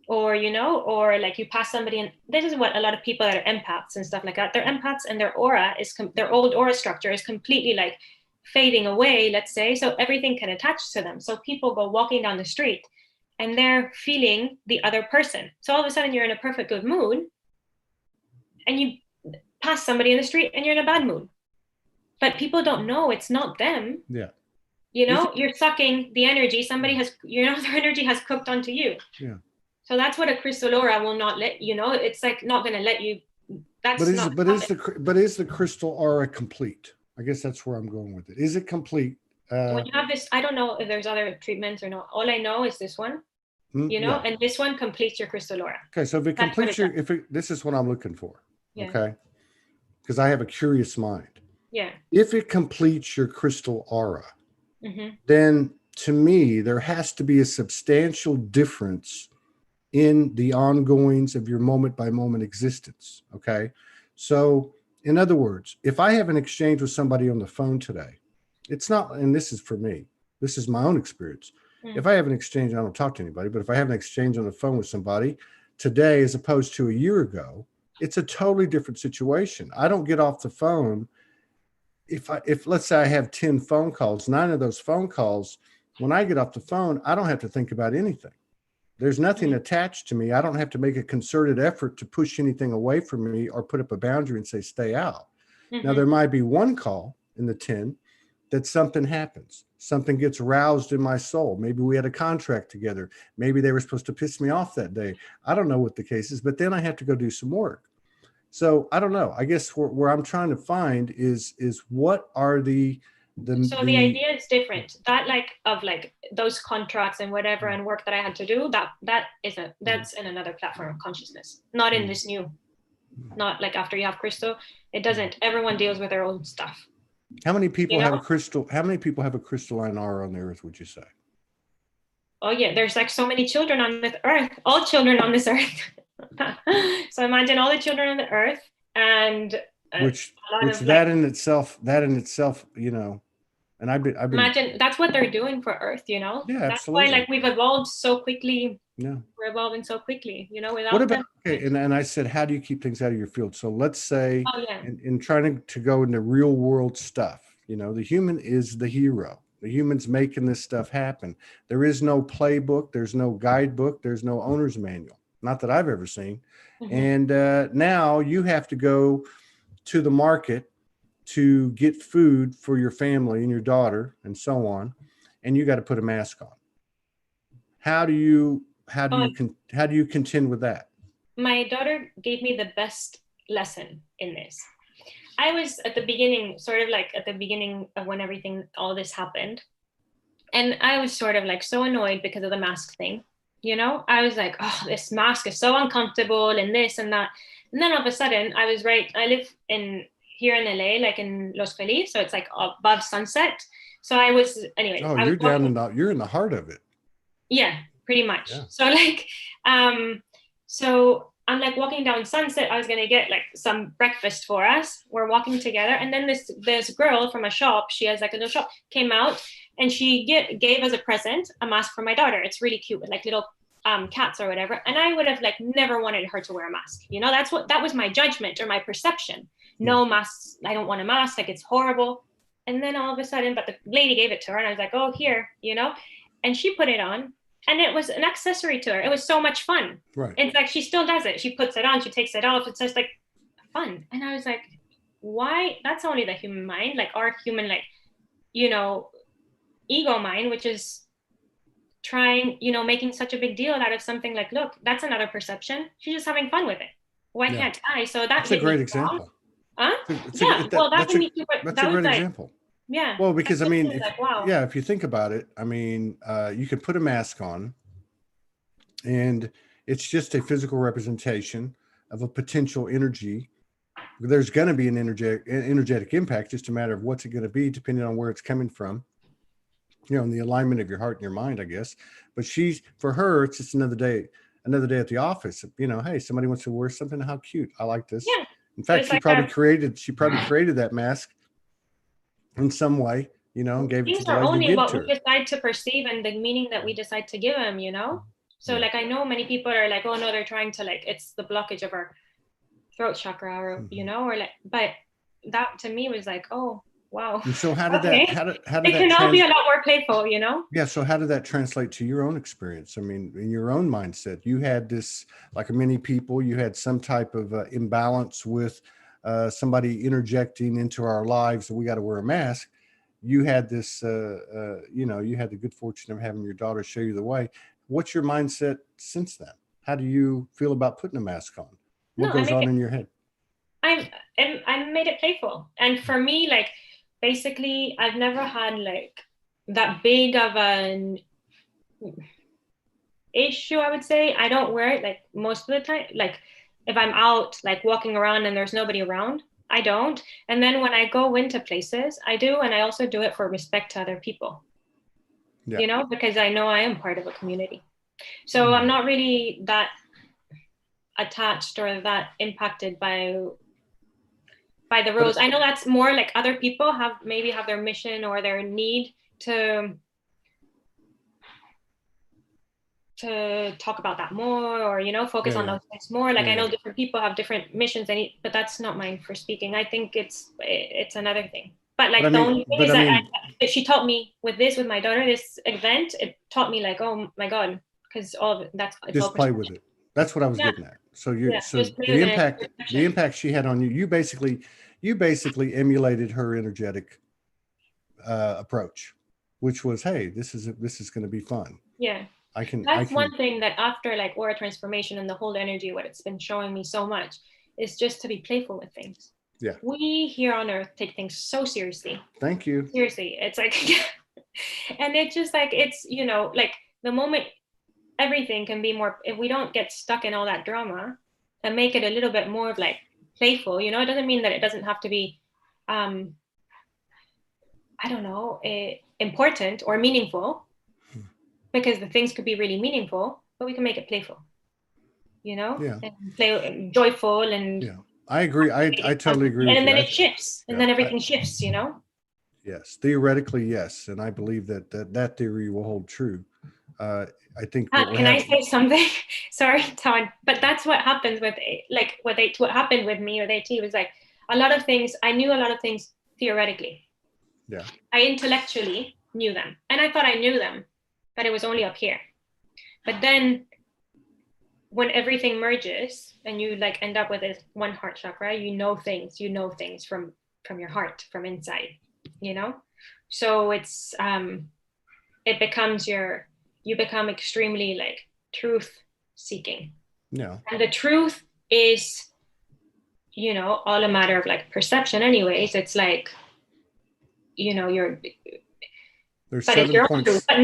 or you know, or like you pass somebody, and this is what a lot of people that are empaths and stuff like that, they're empaths and their aura is their old aura structure is completely like fading away, let's say, so everything can attach to them. So people go walking down the street and they're feeling the other person, so all of a sudden you're in a perfect good mood and you pass somebody in the street and you're in a bad mood, but people don't know it's not them. Yeah. You Is know, it? you're sucking the energy somebody has, you know, their energy has cooked onto you. Yeah. So that's what a crystal aura will not let you know. It's like not going to let you. But That's is not it, but is the crystal aura complete? I guess that's where I'm going with it. Is it complete? when you have this. I don't know if there's other treatments or not. All I know is this one, you know, Yeah. and this one completes your crystal aura. Okay. So if it That's what completes it does. your, if it, this is what I'm looking for. Yeah. Okay. Because I have a curious mind. Yeah. If it completes your crystal aura, Mm-hmm. then to me, there has to be a substantial difference in the ongoings of your moment by moment existence. Okay. So, in other words, if I have an exchange with somebody on the phone today, it's not, and this is for me, this is my own experience. If I have an exchange, I don't talk to anybody, but if I have an exchange on the phone with somebody today as opposed to a year ago, it's a totally different situation. I don't get off the phone. If let's say I have 10 phone calls, 9 of those phone calls, when I get off the phone, I don't have to think about anything. There's nothing attached to me. I don't have to make a concerted effort to push anything away from me or put up a boundary and say, stay out. Now, Mm-hmm. there might be one call in the 10 that something happens. Something gets roused in my soul. Maybe we had a contract together. Maybe they were supposed to piss me off that day. I don't know what the case is, but then I have to go do some work. So I don't know. I guess where I'm trying to find is what are So the the idea is different. That like of like those contracts and whatever and work that I had to do, that's in another platform of consciousness, not in this new. Not like after you have crystal, it doesn't. Everyone deals with their own stuff. how many people You have a know? crystal? How many people have a crystalline aura on the earth? Would you say? Oh yeah, there's like so many children on this earth, all children on this earth. So imagine all the children on the earth and Which a lot which of like that in itself, and I've been imagine that's what they're doing for earth, you know? yeah, That's why absolutely. like we've evolved so quickly. Yeah. We're evolving so quickly, you know, What without about, them. okay, and I said, how do you keep things out of your field? So let's say Oh yeah. in trying to go into real world stuff, the human is the hero. The human's making this stuff happen. There is no playbook, there's no guidebook, there's no owner's manual. Not that I've ever seen. Mm-hmm. And now you have to go to the market to get food for your family and your daughter and so on, and you got to put a mask on. How do you Oh, how do you contend with that? my daughter gave me the best lesson in this. I was at the beginning, sort of like at the beginning of when everything, all this happened. And I was sort of like so annoyed because of the mask thing. You know, I was like, oh, this mask is so uncomfortable and this and that. And then all of a sudden, I live in here in LA, like in Los Feliz. So it's like above sunset. So anyways, Oh, I was walking. you're in the heart of it. Yeah, pretty much. Yeah. So like, um, so I'm like walking down Sunset. I was gonna get like some breakfast for us. We're walking together, and then this girl from a shop. She has like a little shop. Came out, and she gave us a present, a mask for my daughter. It's really cute with like little cats or whatever. And I would have like never wanted her to wear a mask. You know, that was my judgment or my perception. Hmm. No masks. I don't want a mask. Like it's horrible. And then all of a sudden, but the lady gave it to her, and I was like, oh, here, you know, and she put it on, and it was an accessory to her. It was so much fun. Right. It's like she still does it. She puts it on, she takes it off. It's just like fun. And I was like, why? That's only the human mind, like our human, like, you know, ego mind, which is trying, you know, making such a big deal out of something like, look, that's another perception. She's just having fun with it. Why Yeah. can't I? So that That's a hit me great strong. example. Huh? It's Yeah. a, that, Well, that hit me super. that's a That was great like, example. yeah. Well, That because I hit mean, me like, wow. if you think about it, I mean, you can put a mask on, and it's just a physical representation of a potential energy. There's going to be an energetic impact, just a matter of what's it going to be, depending on where it's coming from. In the alignment of your heart and your mind, I guess. But for her, it's just another day at the office. Hey, somebody wants to wear something. How cute! I like this. Yeah. In fact, It's like a, she probably created that mask in some way, and gave it to things the are lady to only give what to we her. decide to perceive and the meaning that we decide to give them, you know? So Yeah. like I know many people are like, oh no, they're trying to like it's the blockage of our throat chakra or Mm-hmm. or like but that to me was like, oh wow. And so Okay. how did It that can all be a lot more playful. yeah, so how did that translate to your own experience? I mean, in your own mindset, you had this, like many people, you had some type of imbalance with somebody interjecting into our lives that we got to wear a mask. You had this, you had the good fortune of having your daughter show you the way. What's your mindset since then? How do you feel about putting a mask on? What No, I goes make on it in your head? I made it playful. And for me, like basically I've never had like that big of an issue, I would say. I don't wear it like most of the time. Like if I'm out like walking around and there's nobody around, I don't. And then when I go into places, I do, and I also do it for respect to other people, Yeah. because I know I am part of a community. So I'm Mm. not really that attached or that impacted by the But rules. I know that's more like other people have their mission or their need to talk about that more or focus yeah, on yeah, those things more. Like I yeah, know different people have different missions, but that's not mine for speaking. I think it's another thing. But But I like the mean, only thing is that she taught me with my daughter, this event, it taught me like, oh my god, because all of it's all just play perception. with it. That's what I was Yeah, getting at. So yeah, so just play with it. the Perception. impact she had on you, you basically emulated her energetic approach, which was, hey, this is going to be fun. Yeah. I That's can, one thing that after like aura transformation and the whole energy, what it's been showing me so much is just to be playful with things. yeah. We here on earth take things so seriously. Thank you. Seriously. It's like and it's just like it's, like the moment everything can be more if we don't get stuck in all that drama and make it a little bit more of like playful, it doesn't mean that it doesn't have to be I don't know, important or meaningful, because the things could be really meaningful, but we can make it playful, Yeah, and play joyful and yeah. I agree. I totally agree with and you. then it shifts and Yeah, then everything shifts. yes, theoretically, yes, and I believe that theory will hold true. Uh, I think what will Can I happen. say something? Sorry, Todd, but that's what happens with like what happened with me with AT was like a lot of things. I knew a lot of things theoretically. Yeah, I intellectually knew them, and I thought I knew them, but it was only up here. But then when everything merges and you like end up with this one heart chakra, you know things from your heart, from inside. So it becomes you become extremely like truth seeking, yeah. and the truth is all a matter of like perception anyways. It's like you're There's but it's seven your own truth. points. But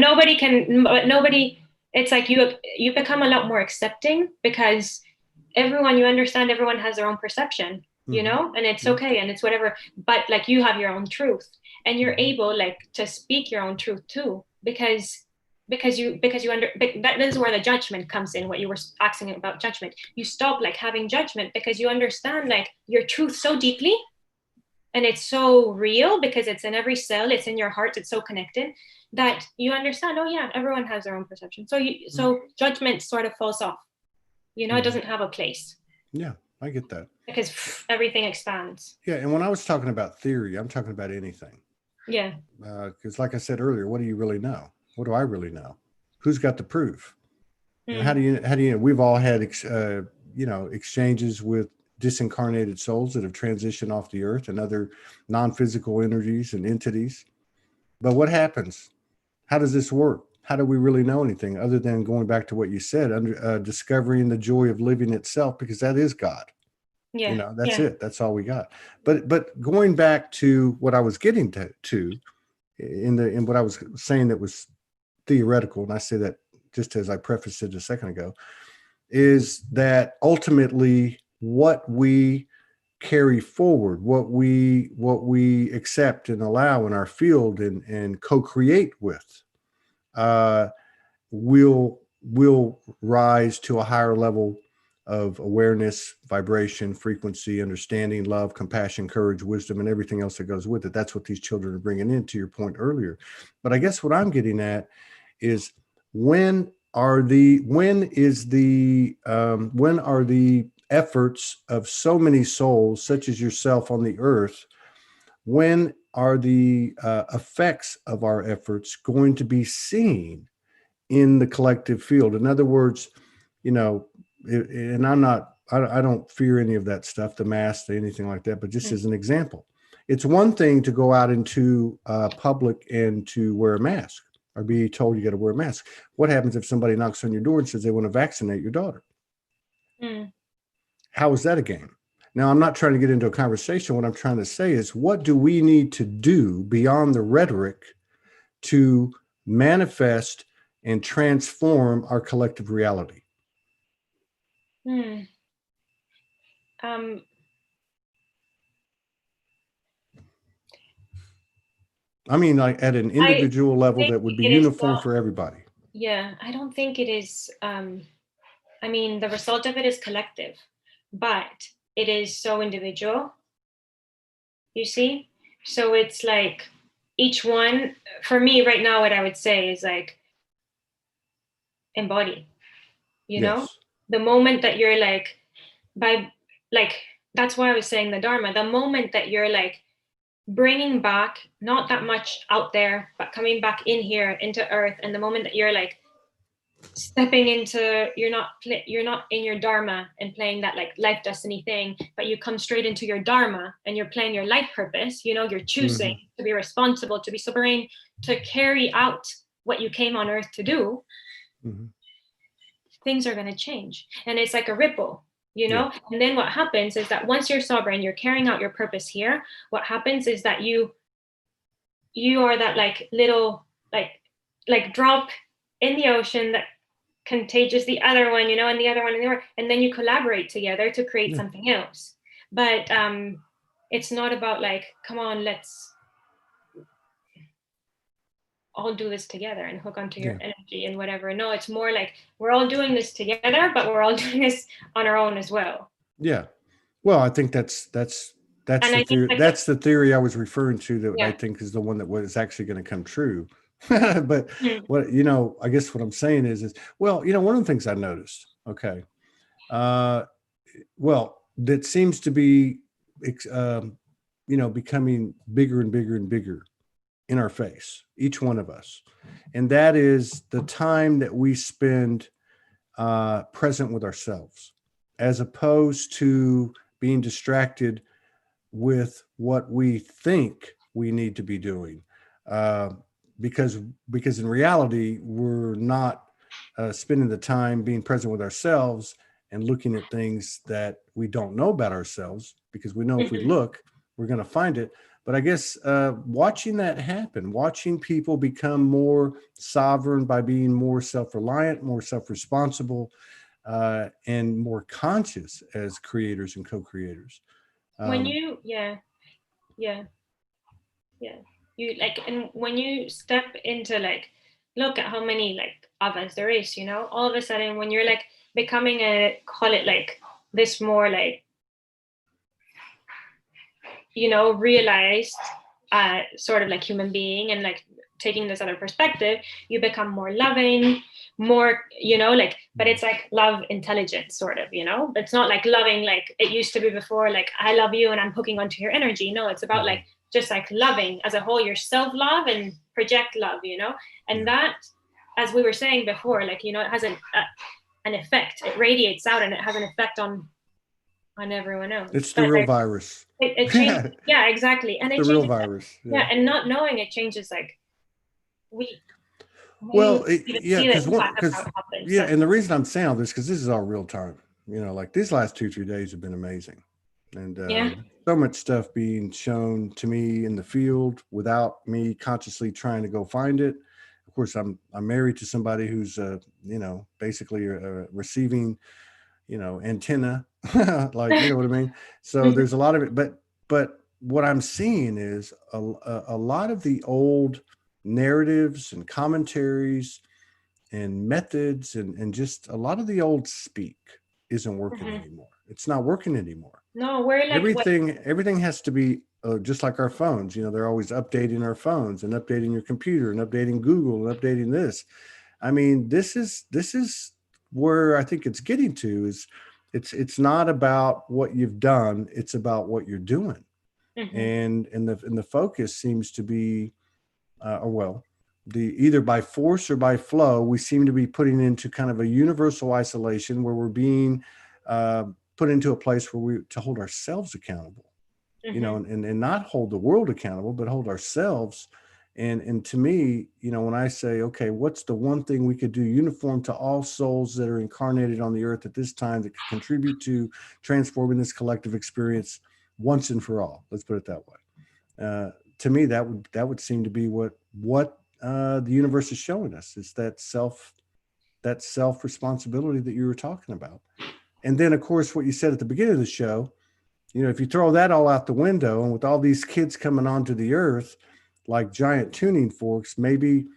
nobody, it's like you become a lot more accepting because you understand everyone has their own perception, Mm-hmm. and it's Yeah. okay and it's whatever. But like you have your own truth, and you're Mm-hmm. able like to speak your own truth too, because you that is where the judgment comes in. What you were asking about judgment, you stop like having judgment because you understand like your truth so deeply, and it's so real because it's in every cell, it's in your heart, it's so connected that you understand, oh yeah, everyone has their own perception. So judgment sort of falls off, it Mm-hmm. doesn't have a place Yeah, I get that. because everything expands. Yeah, and when I was talking about theory, I'm talking about anything. Yeah. Because, like I said earlier, what do you really know? What do I really know? Who's got the proof? And Mm. how do you? We've all had exchanges with disincarnated souls that have transitioned off the earth and other non-physical energies and entities. But what happens? How does this work? How do we really know anything other than going back to what you said, discovering the joy of living itself, because that is God. You Yeah. know, that's Yeah. it. That's all we got. But going back to what I was getting to in what I was saying that was theoretical, and I say that just as I prefaced it a second ago, is that ultimately what we carry forward, what we accept and allow in our field and co-create with, uh, will rise to a higher level of awareness, vibration, frequency, understanding, love, compassion, courage, wisdom, and everything else that goes with it. That's what these children are bringing in, to your point earlier. But I guess what I'm getting at is, when are the efforts of so many souls such as yourself on the earth, when are the effects of our efforts going to be seen in the collective field? In other words, you know, and I don't fear any of that stuff, the mask, anything like that, but just Mm. as an example, it's one thing to go out into public and to wear a mask or be told you got to wear a mask. What happens if somebody knocks on your door and says they want to vaccinate your daughter? Mm. How is that a game? Now, I'm not trying to get into a conversation. What I'm trying to say is, what do we need to do beyond the rhetoric to manifest and transform our collective reality? Mm. Um, I mean, like at an I individual level think that would be it is uniform not. for everybody. Yeah, I don't think it is. I mean, the result of it is collective, but it is so individual, you see? So it's like each one, for me right now, what I would say is like embody, you know? Yes. The moment that you're like, by like, that's why I was saying the Dharma, the moment that you're like bringing back, not that much out there, but coming back in here into earth, and the moment that you're like stepping into, you're not in your dharma and playing that like life destiny thing, but you come straight into your dharma and you're playing your life purpose, you're choosing Mm-hmm. to be responsible, to be sovereign, to carry out what you came on earth to do. Mm-hmm. Things are going to change, and it's like a ripple, Yeah. and then what happens is that once you're sovereign, you're carrying out your purpose here. What happens is that you are that like little like drop in the ocean that contagious the other one, and the other one, and the other, and then you collaborate together to create Yeah. something else. But it's not about like, come on, let's all do this together and hook onto your Yeah. energy and whatever. No, it's more like we're all doing this together, but we're all doing this on our own as well. Yeah. Well, I think that's And the I think theory. like That's the theory I was referring to, that I yeah. think is the one that was actually going to come true. But Mm. I guess what I'm saying is, well, one of the things I noticed. Okay. Uh, well, that seems to be, becoming bigger and bigger and bigger in our face, each one of us, and that is the time that we spend present with ourselves, as opposed to being distracted with what we think we need to be doing, uh, because in reality we're not spending the time being present with ourselves and looking at things that we don't know about ourselves, because we know if we Mhm. look, we're going to find it. But I guess watching that happen, watching people become more sovereign by being more self-reliant, more self-responsible, and more conscious as creators and co-creators. When um, you yeah yeah you like, and when you step into like, look at how many like of us there is, all of a sudden when you're like becoming a, call it like this more like, realized sort of like human being, and like taking this other perspective, you become more loving, more, like, but it's like love intelligence sort of, it's not like loving like it used to be before, like I love you and I'm hooking onto your energy. No, it's about mhm. like just like loving as a whole, your self love and project love, and Yeah. that, as we were saying before, like, it has an effect, it radiates out and it has an effect on everyone else, It's the but real like virus. it changes. It's Yeah, exactly, and it the real changes. virus. Yeah, Yeah. and not knowing it changes like we Well, you even yeah, feel it, how because it happens. yeah, So and the reason I'm saying all this, because this is all real time. Like these last 2-3 days have been amazing. And Yeah. so much stuff being shown to me in the field without me consciously trying to go find it. Of course, I'm married to somebody who's basically receiving antenna, like, you know what I mean? So Mhm. there's a lot of it, but what I'm seeing is a lot of the old narratives and commentaries and methods and just a lot of the old speak isn't working Mhm. anymore. It's not working anymore. No, we're like what? Everything has to be just like our phones. They're always updating our phones and updating your computer and updating Google and updating this. I mean, this is where I think it's getting to is it's not about what you've done, it's about what you're doing. Mhm. And the focus seems to be or well, the either by force or by flow, we seem to be putting into kind of a universal isolation where we're being uh, put into a place where we to hold ourselves accountable, Mhm. and not hold the world accountable, but hold ourselves. And to me, when I say, okay, what's the one thing we could do uniform to all souls that are incarnated on the earth at this time that could contribute to transforming this collective experience once and for all? Let's put it that way. Uh, to me, that would seem to be what the universe is showing us. It's that self responsibility that you were talking about. And then, of course, what you said at the beginning of the show, if you throw that all out the window, and with all these kids coming onto the earth like giant tuning forks, maybe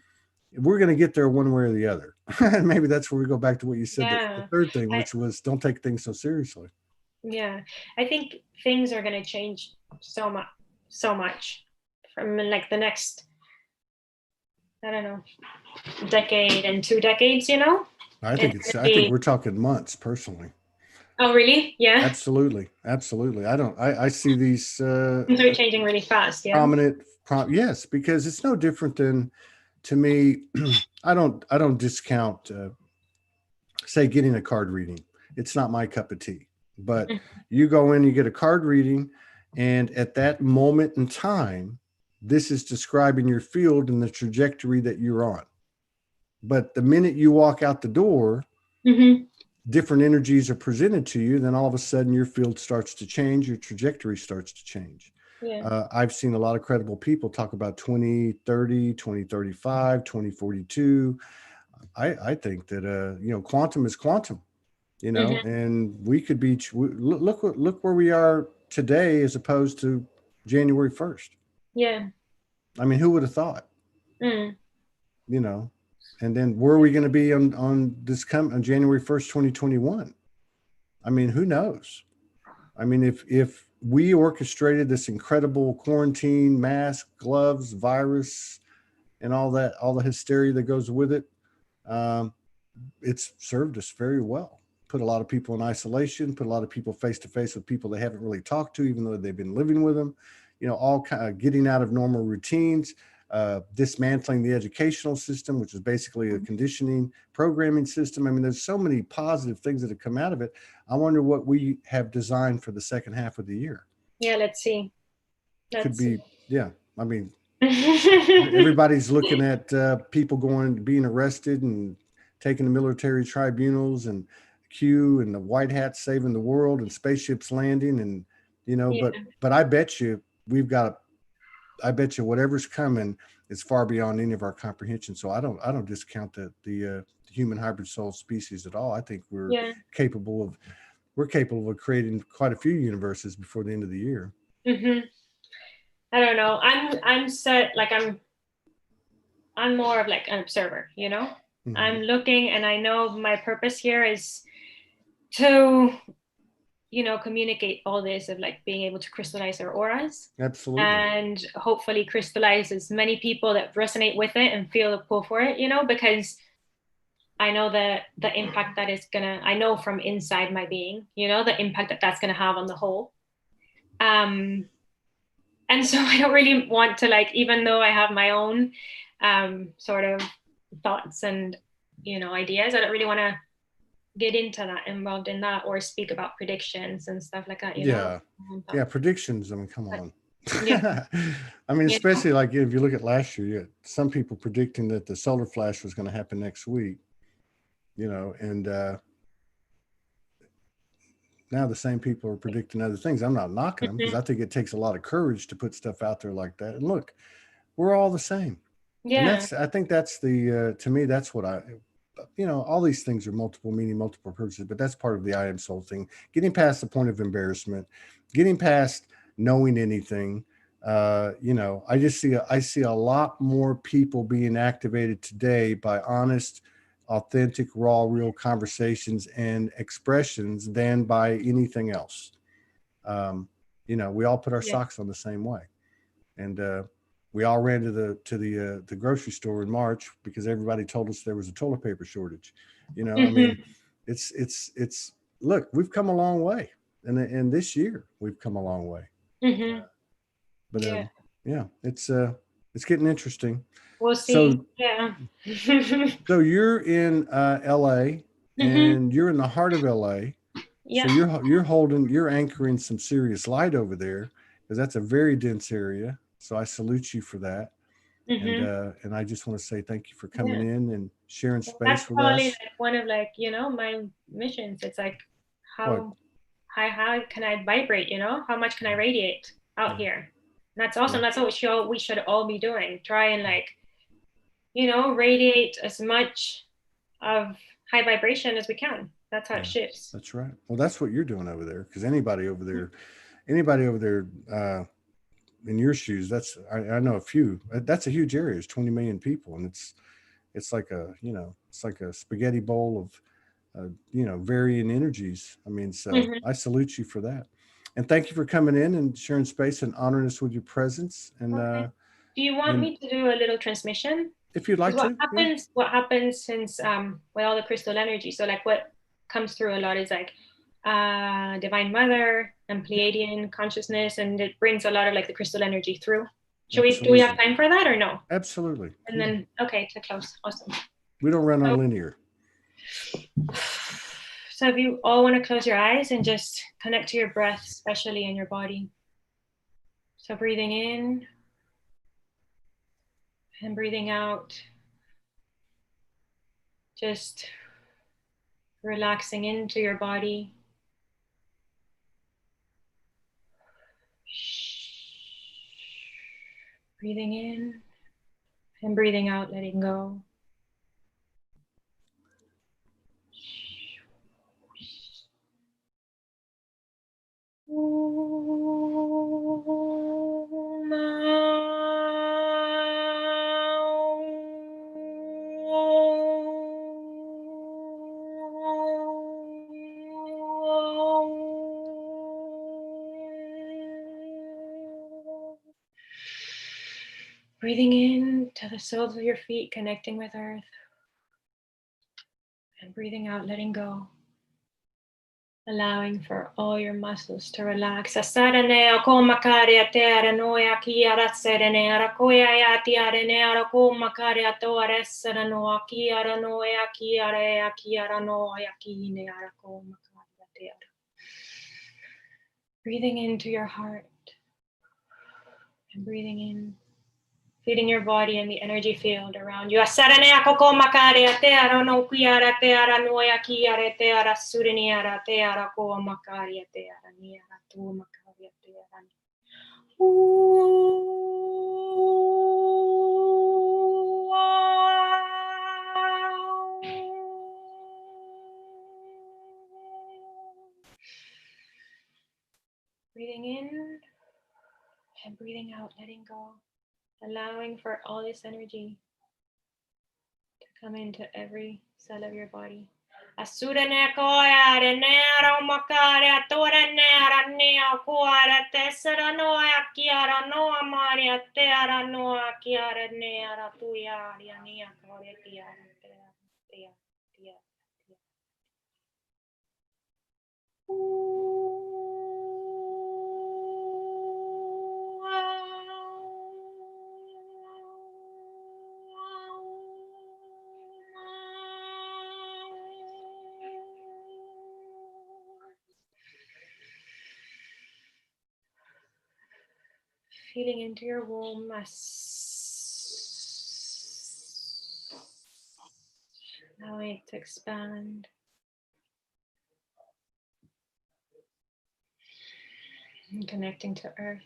we're going to get there one way or the other. And maybe that's where we go back to what you said, the Yeah. third thing, I which was don't take things so seriously. yeah. I think things are gonna change so much from like the next, I don't know, decade and 2 decades, It's gonna I think be. we're talking months personally. Oh, really? Yeah. Absolutely. Absolutely. I see these Things are changing really fast. Yeah. yes, because it's no different than, to me, I don't discount say getting a card reading. It's not my cup of tea. But you go in, you get a card reading, and at that moment in time, this is describing your field and the trajectory that you're on. But the minute you walk out the door, Mm-hmm. different energies are presented to you, then all of a sudden your field starts to change, your trajectory starts to change. Yeah. I've seen a lot of credible people talk about 2030, 2035, 2042. I think that quantum is quantum, Mm-hmm. and we could be look where we are today as opposed to January 1st. Yeah. I mean, who would have thought? Mm. you know and then where are we going to be on this come on January 1st, 2021? I mean, who knows? I mean, if we orchestrated this incredible quarantine, mask, gloves, virus, and all the hysteria that goes with it, um, it's served us very well. Put a lot of people in isolation, put a lot of people face to face with people they haven't really talked to, even though they've been living with them. All kind of getting out of normal routines, dismantling the educational system, which is basically a conditioning programming system. I mean, there's so many positive things that have come out of it. I wonder what we have designed for the second half of the year. Yeah. Let's see. Could Let's see. be, yeah. I mean, everybody's looking at people being arrested and taken to military tribunals, and Q and the white hats saving the world and spaceships landing, and Yeah. but I bet you whatever's coming is far beyond any of our comprehension. So I don't discount the human hybrid soul species at all. I think Yeah. capable of we're capable of creating quite a few universes before the end of the year. Mm-hmm. I don't know. I'm set. Like I'm more of like an observer. Hmm. I'm looking, and I know my purpose here is to communicate all this of like being able to crystallize our auras Absolutely. and hopefully crystallize as many people that resonate with it and feel the pull for it, because I know the impact that is gonna, I know from inside my being, the impact that that's gonna have on the whole. Um, and so I don't really want to, like, even though I have my own sort of thoughts and ideas, I don't really want to get into that, involved in that, or speak about predictions and stuff like that. Yeah. Yeah. Predictions. I mean, come But on. yeah, I mean, you know, especially like if you look at last year, you had some people predicting that the solar flash was going to happen next week, and now the same people are predicting other things. I'm not knocking them because I think it takes a lot of courage to put stuff out there like that. And look, we're all the same. And Yeah. I think that's the, to me, that's what all these things are multiple meaning, multiple purposes, but that's part of the I am soul thing. Getting past the point of embarrassment, getting past knowing anything. I see a lot more people being activated today by honest, authentic, raw, real conversations and expressions than by anything else. Um, we all put our Yeah. socks on the same way, and we all ran to the grocery store in March because everybody told us there was a toilet paper shortage. I mean, it's look, we've come a long way, and this year we've come a long way. But Yeah. yeah, it's getting interesting. We'll see. So Yeah. so you're in LA, and you're in the heart of LA. So Yeah. you're anchoring some serious light over there because that's a very dense area. So I salute you for that. And I just want to say thank you for coming Yeah. in and sharing Well, that's space with probably us. like one of my missions. It's like What? how can I vibrate, How much can I radiate out Yeah, here? And that's awesome. yeah, That's what we should all be doing. Try and radiate as much of high vibration as we can. That's how it yeah. shifts. That's right. Well, that's what you're doing over there. Because anybody over there, in your shoes, I know a few. That's a huge area. It's 20 million people, and it's like it's like a spaghetti bowl of varying energies. I mean, so Mm-hmm. I salute you for that, and thank you for coming in and sharing space and honoring us with your presence. Okay. Do you want And me to do a little transmission? if you'd Because like to, yeah, what happens since with all the crystal energy, so like what comes through a lot is like divine mother and Pleiadian consciousness, and it brings a lot of like the crystal energy through. Do we have absolutely, time for that or no? absolutely, And yeah. then okay, to close. Awesome. We don't run So, on linear. so if you all want to close your eyes and just connect to your breath, especially in your body. So breathing in and breathing out, just relaxing into your body. Breathing in and breathing out, letting go. Breathing in to the soles of your feet, connecting with earth. And breathing out, letting go. Allowing for all your muscles to relax. Asaranea komakaria terra noia kiara serenea koya tiara nera komakaria tore serenoa kiara noia kiara noia kineara komakaria terra. Breathing into your heart and breathing in. Feeding your body and the energy field around you. Asaranea kokomakaria terra no kiara terra noia kiara terra suriniara terra komakaria terra niara tu makaria terra. Breathing in and breathing out, letting go. Allowing for all this energy to come into every cell of your body. Asura koya renera makaria tora nera nea koara tesara noa kiara noa maria tera noa kiara nera tuya nea koria tiara tia tia tia. Feeling into your womb, allowing it to expand. And connecting to earth.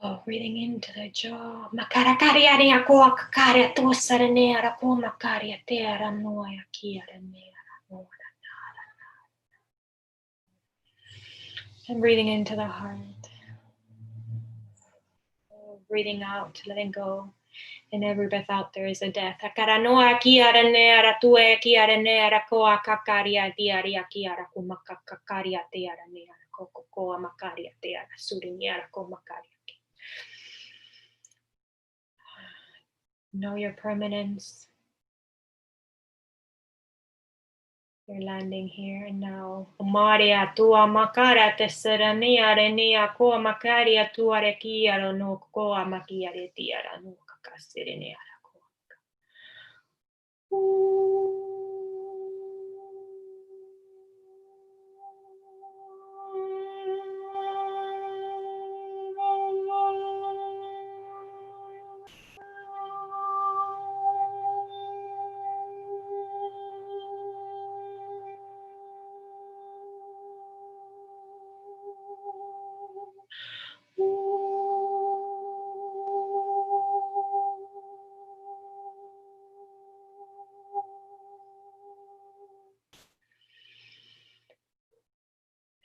Oh, breathing into the jaw. Makarakaria ako kakaria to saranera ko makaria tera noya kiara nera. And breathing into the heart. Breathing out, letting go. In every breath out, there is a death. Akaranoa kiara nera tue kiara nera koa kakaria diaria kiara ko makakaria tera nera ko koa makaria tera suriniara ko makaria. Know your permanence. You're landing here and now. Maria tua makara te serania renia koa makaria tua rekia no koa makia re tiara no kakasirenia ko.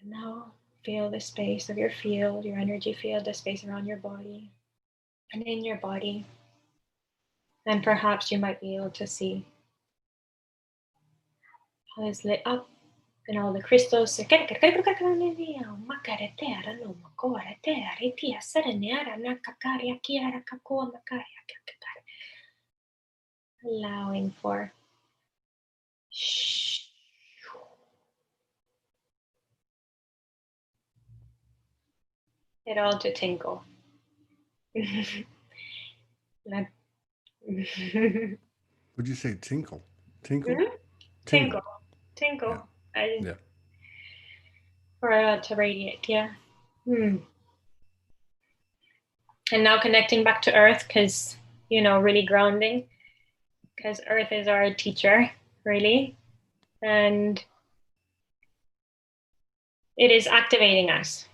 And now feel the space of your field, your energy field, the space around your body and in your body. And perhaps you might be able to see how it's lit up and all the crystals. Allowing for it all to tinkle. Would you say tinkle? Tinkle? Mm-hmm. Tinkle. Tinkle. Yeah. For to radiate, yeah. And now connecting back to earth, because, really grounding, because earth is our teacher, really. And it is activating us.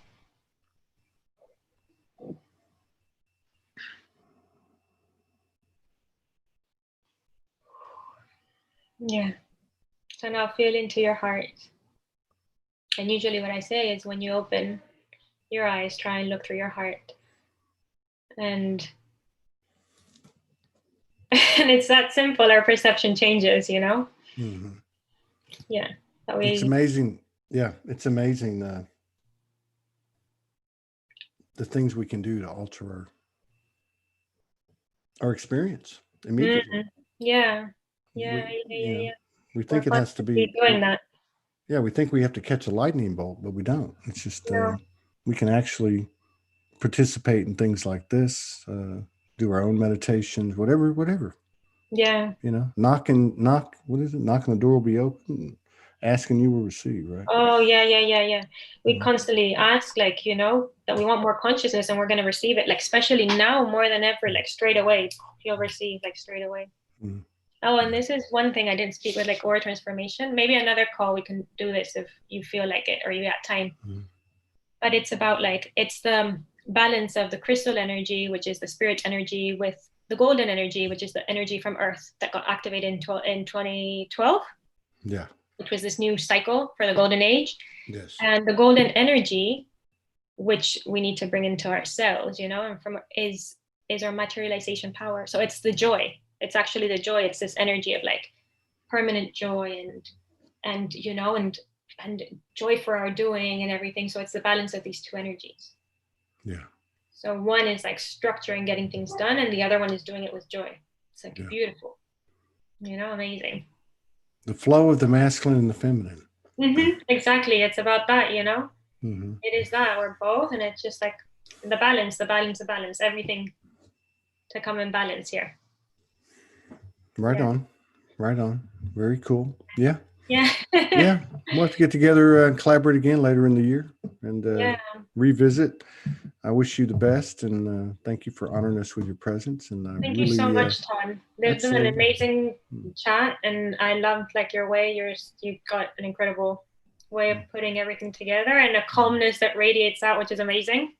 Yeah. So now feel into your heart. And usually what I say is when you open your eyes, try and look through your heart. And it's that simple, our perception changes, Mm-hmm. Yeah. It's amazing. Yeah, it's amazing the things we can do to alter our experience immediately. Yeah. We think it has to be doing that. Yeah, we think we have to catch a lightning bolt, but we don't. It's just we can actually participate in things like this, do our own meditations, whatever. Yeah. Knock. What is it? Knocking the door will be open. Asking you will receive, right? Oh, yeah. We constantly ask, that we want more consciousness and we're going to receive it, especially now more than ever, straight away. You'll receive, straight away. Mm-hmm. Oh, and this is one thing I didn't speak with, aura transformation. Maybe another call we can do this if you feel like it or you got time. Mm-hmm. But it's about, it's the balance of the crystal energy, which is the spirit energy, with the golden energy, which is the energy from Earth that got activated in 2012. Yeah. Which was this new cycle for the golden age. Yes. And the golden energy which we need to bring into ourselves, you know, and from is our materialization power. So it's the joy. It's actually the joy. It's this energy of like permanent joy and you know and joy for our doing and everything. So it's the balance of these two energies. Yeah. So one is like structure and getting things done, and the other one is doing it with joy. It's like beautiful, you know, amazing. The flow of the masculine and the feminine. Exactly. It's about that, you know. Mm-hmm. It is that we're both, and it's just like the balance, everything to come in balance here. Right on. Right on. Very cool. Yeah. Yeah. Yeah. We'll have to get together and collaborate again later in the year and revisit. I wish you the best, and thank you for honoring us with your presence. And I Thank you really, so much, Todd. This has been an amazing chat, and I loved like your way. You've got an incredible way of putting everything together, and a calmness that radiates out, which is amazing.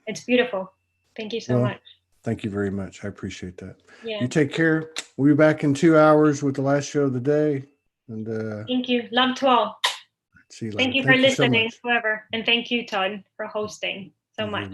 It's beautiful. Thank you so much. Thank you very much. I appreciate that. Yeah. You take care. We'll be back in 2 hours with the last show of the day. And thank you. Love to all. See you later. Thank you for listening, whoever. And thank you, Todd, for hosting so much.